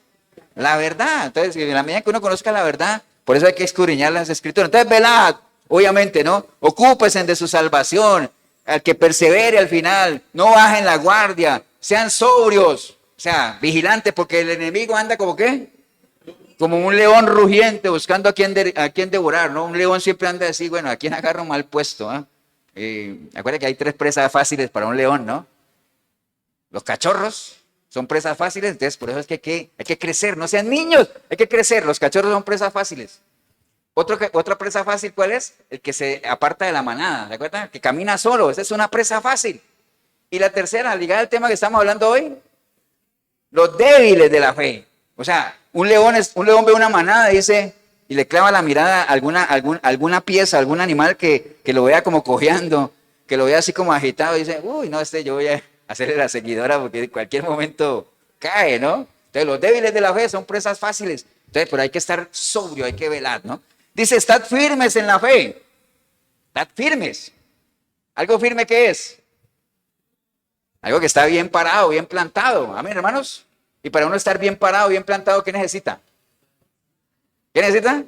La verdad. Entonces, en la medida que uno conozca la verdad, por eso hay que escudriñar las escrituras. Entonces, velad, obviamente, ¿no? Ocúpense de su salvación, al que persevere al final, no bajen la guardia, sean sobrios, o sea, vigilantes, porque el enemigo anda como ¿qué? Como un león rugiente buscando a quien devorar, ¿no? Un león siempre anda así, bueno, ¿a quién agarra un mal puesto? Acuérdense que hay 3 presas fáciles para un león, ¿no? Los cachorros son presas fáciles, entonces por eso es que hay que crecer, no sean niños, hay que crecer, los cachorros son presas fáciles. Otra presa fácil, ¿cuál es? El que se aparta de la manada, ¿de acuerdo? Que camina solo, esa es una presa fácil. Y la tercera, ligada al tema que estamos hablando hoy, los débiles de la fe. O sea, un león ve una manada y dice, y le clava la mirada a alguna pieza, algún animal que lo vea como cojeando, que lo vea así como agitado, y dice, uy, no, yo voy a hacerle la seguidora porque en cualquier momento cae, ¿no? Entonces, los débiles de la fe son presas fáciles. Entonces, pero hay que estar sobrio, hay que velar, ¿no? Dice, estad firmes en la fe. Estad firmes. ¿Algo firme qué es? Algo que está bien parado, bien plantado. Amén, hermanos. Y para uno estar bien parado, bien plantado, ¿qué necesita? ¿Qué necesita?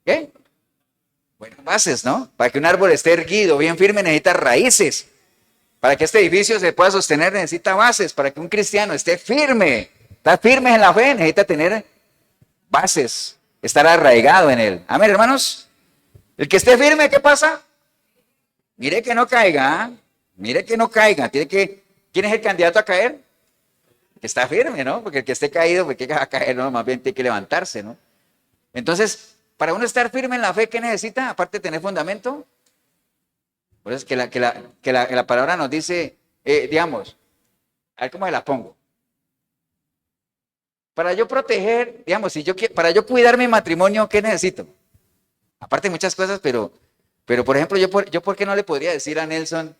¿Qué? Bueno, bases, ¿no? Para que un árbol esté erguido, bien firme, necesita raíces. Para que este edificio se pueda sostener, necesita bases. Para que un cristiano esté firme, estar firme en la fe, necesita tener bases, estar arraigado en él. Amén, hermanos. El que esté firme, ¿qué pasa? Mire que no caiga, ¿eh? Mire que no caiga. ¿Quién es el candidato a caer? Que está firme, ¿no? Porque el que esté caído, pues que va a caer, ¿no? Más bien tiene que levantarse, ¿no? Entonces, para uno estar firme en la fe, ¿qué necesita? Aparte de tener fundamento. Por eso es que la palabra nos dice, digamos, a ver cómo se la pongo. Para yo proteger, digamos, para yo cuidar mi matrimonio, ¿qué necesito? Aparte de muchas cosas, pero por ejemplo, yo por qué no le podría decir a Nelson,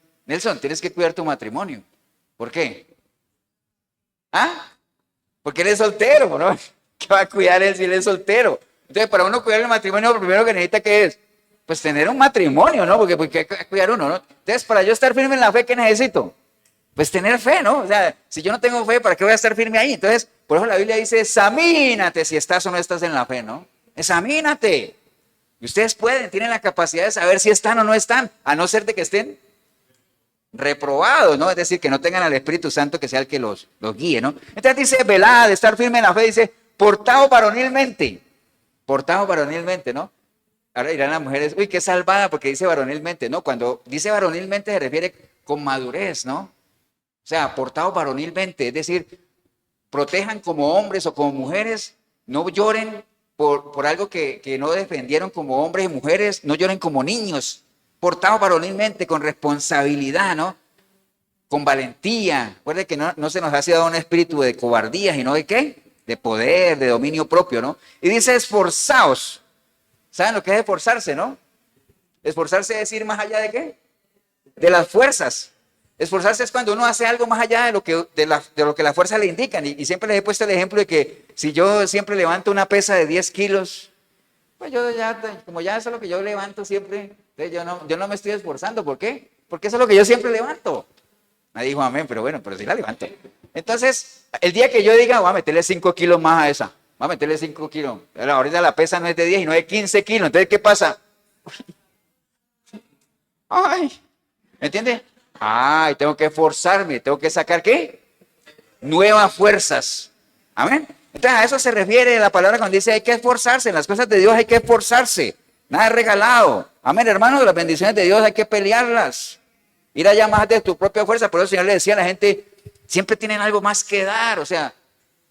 tienes que cuidar tu matrimonio. ¿Por qué? ¿Ah? Porque él es soltero, ¿no? ¿Qué va a cuidar él si él es soltero? Entonces, para uno cuidar el matrimonio, lo primero que necesita, ¿qué es? Pues tener un matrimonio, ¿no? Porque hay que cuidar uno, ¿no? Entonces, para yo estar firme en la fe, ¿qué necesito? Pues tener fe, ¿no? O sea, si yo no tengo fe, ¿para qué voy a estar firme ahí? Entonces, por eso la Biblia dice, examínate si estás o no estás en la fe, ¿no? Examínate. Y ustedes tienen la capacidad de saber si están o no están, a no ser de que estén reprobados, ¿no? Es decir, que no tengan al Espíritu Santo que sea el que los guíe, ¿no? Entonces dice, velad, estar firme en la fe, dice, portaos varonilmente, ¿no? Ahora dirán las mujeres, uy, qué salvada, porque dice varonilmente, ¿no? Cuando dice varonilmente se refiere con madurez, ¿no? O sea, portaos varonilmente, es decir, protejan como hombres o como mujeres, no lloren por algo que no defendieron como hombres y mujeres, no lloren como niños, portados varonilmente, con responsabilidad, ¿no? Con valentía. Recuerden que no se nos ha sido un espíritu de cobardía, sino de ¿qué? De poder, de dominio propio, ¿no? Y dice esforzaos. ¿Saben lo que es esforzarse, no? Esforzarse es ir más allá de ¿qué? De las fuerzas. Esforzarse es cuando uno hace algo más allá de lo que las fuerzas le indican. Y siempre les he puesto el ejemplo de que si yo siempre levanto una pesa de 10 kilos, pues yo ya, como ya eso es lo que yo levanto siempre, entonces yo no me estoy esforzando. ¿Por qué? Porque eso es lo que yo siempre levanto. Nadie dijo amén, pero bueno, pero sí la levanto. Entonces, el día que yo diga, voy a meterle 5 kilos más a esa, voy a meterle 5 kilos. Ahorita la pesa no es de 10 y no es de 15 kilos. Entonces, ¿qué pasa? Ay, ¿me entiende? Ay, tengo que esforzarme, tengo que sacar ¿qué? Nuevas fuerzas. Amén. Entonces a eso se refiere la palabra cuando dice hay que esforzarse, en las cosas de Dios hay que esforzarse, nada es regalado. Amén, hermanos, las bendiciones de Dios hay que pelearlas, ir allá más de tu propia fuerza. Por eso el Señor le decía a la gente, siempre tienen algo más que dar. O sea,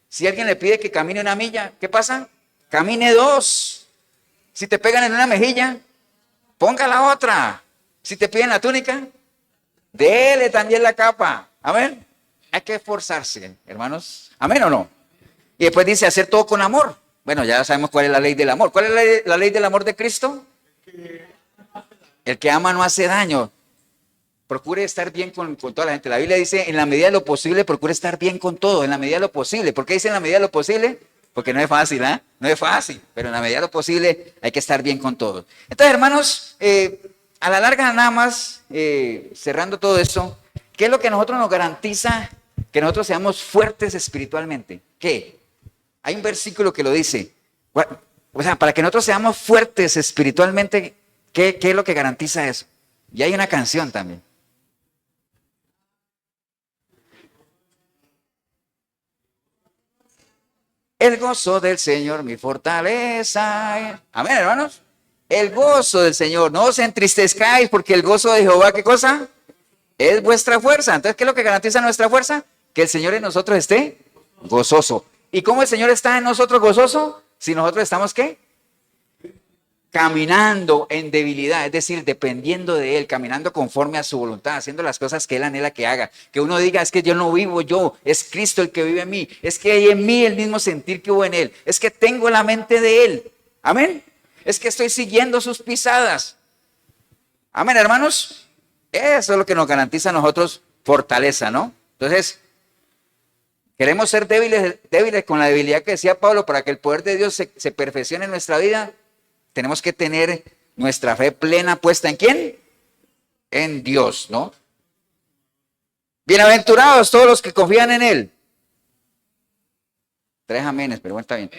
si alguien le pide que camine una milla, ¿qué pasa? Camine 2. Si te pegan en una mejilla, ponga la otra. Si te piden la túnica, Dele también la capa. Amén. Hay que esforzarse, hermanos. Amén o no. Y después dice hacer todo con amor. Bueno, ya sabemos cuál es la ley del amor. ¿Cuál es la ley del amor de Cristo? El que ama no hace daño. Procure estar bien con toda la gente. La Biblia dice, en la medida de lo posible, procure estar bien con todo, en la medida de lo posible. ¿Por qué dice en la medida de lo posible? Porque no es fácil, ¿eh? No es fácil, pero en la medida de lo posible hay que estar bien con todo. Entonces, hermanos, a la larga nada más, cerrando todo esto, ¿qué es lo que a nosotros nos garantiza que nosotros seamos fuertes espiritualmente? ¿Qué? Hay un versículo que lo dice. O sea, para que nosotros seamos fuertes espiritualmente, ¿qué es lo que garantiza eso? Y hay una canción también. El gozo del Señor, mi fortaleza. Amén, hermanos. El gozo del Señor. No os entristezcáis porque el gozo de Jehová, ¿qué cosa? Es vuestra fuerza. Entonces, ¿qué es lo que garantiza nuestra fuerza? Que el Señor en nosotros esté gozoso. ¿Y cómo el Señor está en nosotros gozoso? Si nosotros estamos, ¿qué? Caminando en debilidad, es decir, dependiendo de Él, caminando conforme a su voluntad, haciendo las cosas que Él anhela que haga. Que uno diga, es que yo no vivo yo, es Cristo el que vive en mí, es que hay en mí el mismo sentir que hubo en Él, es que tengo la mente de Él. Amén. Es que estoy siguiendo sus pisadas. Amén, hermanos. Eso es lo que nos garantiza a nosotros fortaleza, ¿no? Entonces, queremos ser débiles con la debilidad que decía Pablo para que el poder de Dios se perfeccione en nuestra vida. Tenemos que tener nuestra fe plena puesta ¿en quién? En Dios, ¿no? Bienaventurados todos los que confían en Él. 3 amenes, pero bueno, está bien.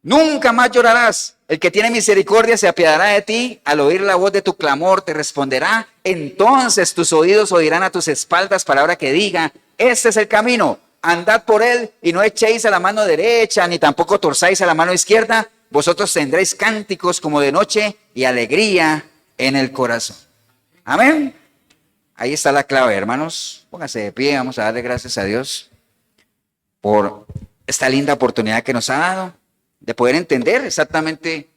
Nunca más llorarás. El que tiene misericordia se apiadará de ti. Al oír la voz de tu clamor te responderá. Entonces tus oídos oirán a tus espaldas palabra que diga, este es el camino. Andad por él y no echéis a la mano derecha, ni tampoco torzáis a la mano izquierda. Vosotros tendréis cánticos como de noche y alegría en el corazón. Amén. Ahí está la clave, hermanos. Pónganse de pie, vamos a darle gracias a Dios por esta linda oportunidad que nos ha dado de poder entender exactamente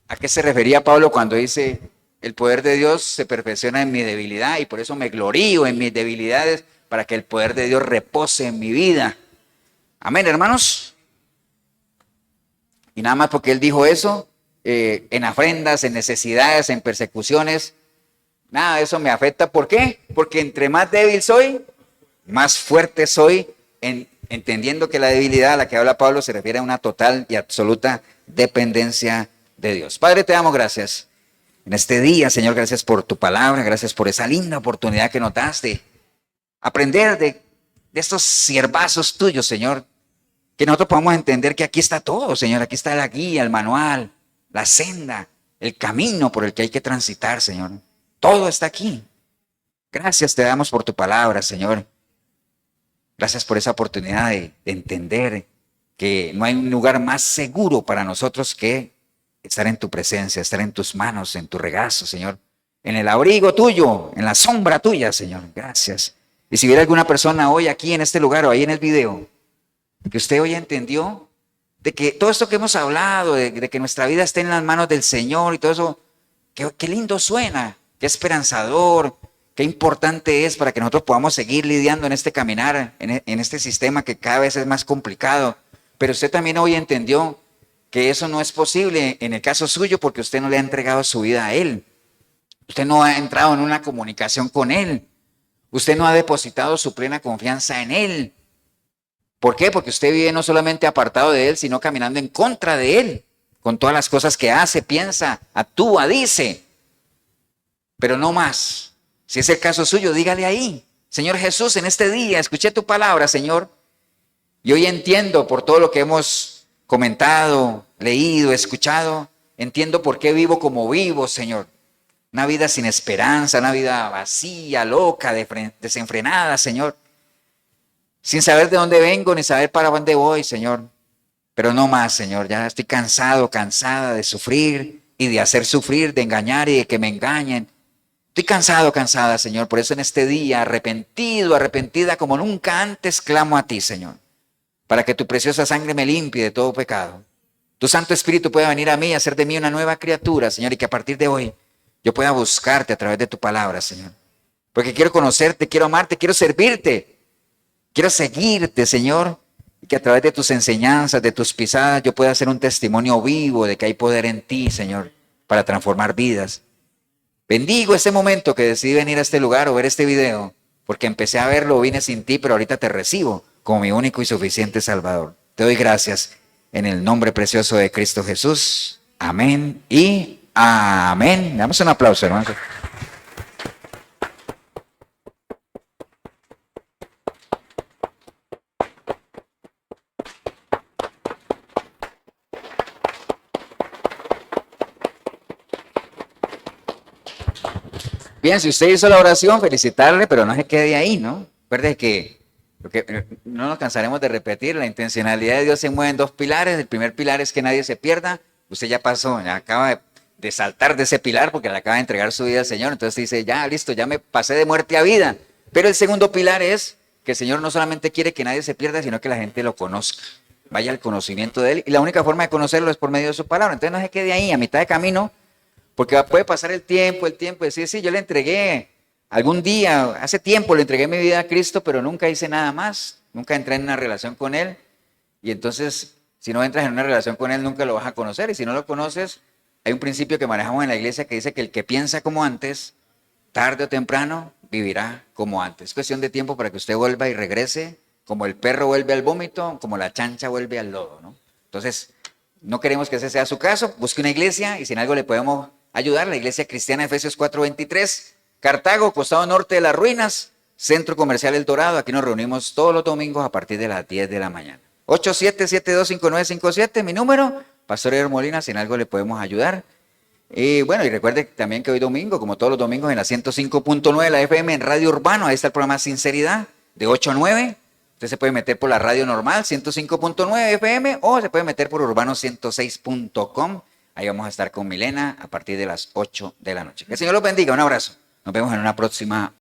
a qué se refería Pablo cuando dice, el poder de Dios se perfecciona en mi debilidad y por eso me glorío en mis debilidades para que el poder de Dios repose en mi vida. Amén, hermanos. Y nada más porque él dijo eso, en ofrendas, en necesidades, en persecuciones, nada de eso me afecta. ¿Por qué? Porque entre más débil soy, más fuerte soy, entendiendo que la debilidad a la que habla Pablo se refiere a una total y absoluta dependencia de Dios. Padre, te damos gracias en este día, Señor, gracias por tu palabra, gracias por esa linda oportunidad que nos das de aprender de estos siervazos tuyos, Señor. Que nosotros podamos entender que aquí está todo, Señor. Aquí está la guía, el manual, la senda, el camino por el que hay que transitar, Señor. Todo está aquí. Gracias te damos por tu palabra, Señor. Gracias por esa oportunidad de entender que no hay un lugar más seguro para nosotros que estar en tu presencia, estar en tus manos, en tu regazo, Señor. En el abrigo tuyo, en la sombra tuya, Señor. Gracias. Y si hubiera alguna persona hoy aquí en este lugar o ahí en el video, que usted hoy entendió de que todo esto que hemos hablado, de que nuestra vida esté en las manos del Señor y todo eso, qué lindo suena, qué esperanzador, qué importante es para que nosotros podamos seguir lidiando en este caminar, en este sistema que cada vez es más complicado. Pero usted también hoy entendió que eso no es posible en el caso suyo porque usted no le ha entregado su vida a Él. Usted no ha entrado en una comunicación con Él. Usted no ha depositado su plena confianza en Él. ¿Por qué? Porque usted vive no solamente apartado de Él, sino caminando en contra de Él, con todas las cosas que hace, piensa, actúa, dice. Pero no más. Si es el caso suyo, dígale ahí, Señor Jesús, en este día escuché tu palabra, Señor, y hoy entiendo por todo lo que hemos comentado, leído, escuchado, entiendo por qué vivo como vivo, Señor. Una vida sin esperanza, una vida vacía, loca, desenfrenada, Señor. Sin saber de dónde vengo ni saber para dónde voy, Señor. Pero no más, Señor. Ya estoy cansado, cansada de sufrir y de hacer sufrir, de engañar y de que me engañen. Estoy cansado, cansada, Señor. Por eso en este día, arrepentido, arrepentida como nunca antes, clamo a ti, Señor. Para que tu preciosa sangre me limpie de todo pecado. Tu Santo Espíritu pueda venir a mí y hacer de mí una nueva criatura, Señor. Y que a partir de hoy yo pueda buscarte a través de tu palabra, Señor. porque quiero conocerte, quiero amarte, quiero servirte, quiero seguirte, Señor, y que a través de tus enseñanzas, de tus pisadas, yo pueda ser un testimonio vivo de que hay poder en ti, Señor, para transformar vidas. Bendigo este momento que decidí venir a este lugar o ver este video, porque empecé a verlo, vine sin ti, pero ahorita te recibo como mi único y suficiente Salvador. Te doy gracias en el nombre precioso de Cristo Jesús. Amén y amén. Damos un aplauso, hermanos. Bien, si usted hizo la oración, felicitarle, pero no se quede ahí, ¿no? Recuerde que no nos cansaremos de repetir, la intencionalidad de Dios se mueve en dos pilares. El primer pilar es que nadie se pierda. Usted ya pasó, ya acaba de saltar de ese pilar porque le acaba de entregar su vida al Señor. Entonces dice, ya, listo, ya me pasé de muerte a vida. Pero el segundo pilar es que el Señor no solamente quiere que nadie se pierda, sino que la gente lo conozca. Vaya al conocimiento de Él. Y la única forma de conocerlo es por medio de su palabra. Entonces no se quede ahí, a mitad de camino, porque puede pasar el tiempo, y decir, sí, yo le entregué algún día, hace tiempo le entregué mi vida a Cristo, pero nunca hice nada más, nunca entré en una relación con Él. Y entonces, si no entras en una relación con Él, nunca lo vas a conocer. Y si no lo conoces, hay un principio que manejamos en la iglesia que dice que el que piensa como antes, tarde o temprano, vivirá como antes. Es cuestión de tiempo para que usted vuelva y regrese, como el perro vuelve al vómito, como la chancha vuelve al lodo, ¿no? Entonces, no queremos que ese sea su caso. Busque una iglesia y si en algo le podemos ayudar, la iglesia cristiana Efesios 4:23, Cartago, costado norte de las ruinas, Centro Comercial El Dorado. Aquí nos reunimos todos los domingos a partir de las 10 de la mañana. 87725957, mi número, Pastor Eber Molina, si en algo le podemos ayudar. Y bueno, y recuerde también que hoy domingo, como todos los domingos, en la 105.9 de la FM en Radio Urbano, ahí está el programa Sinceridad, de 8 a 9. Usted se puede meter por la radio normal, 105.9 FM, o se puede meter por urbano106.com. Ahí vamos a estar con Milena a partir de las 8 de la noche. Que el Señor los bendiga. Un abrazo. Nos vemos en una próxima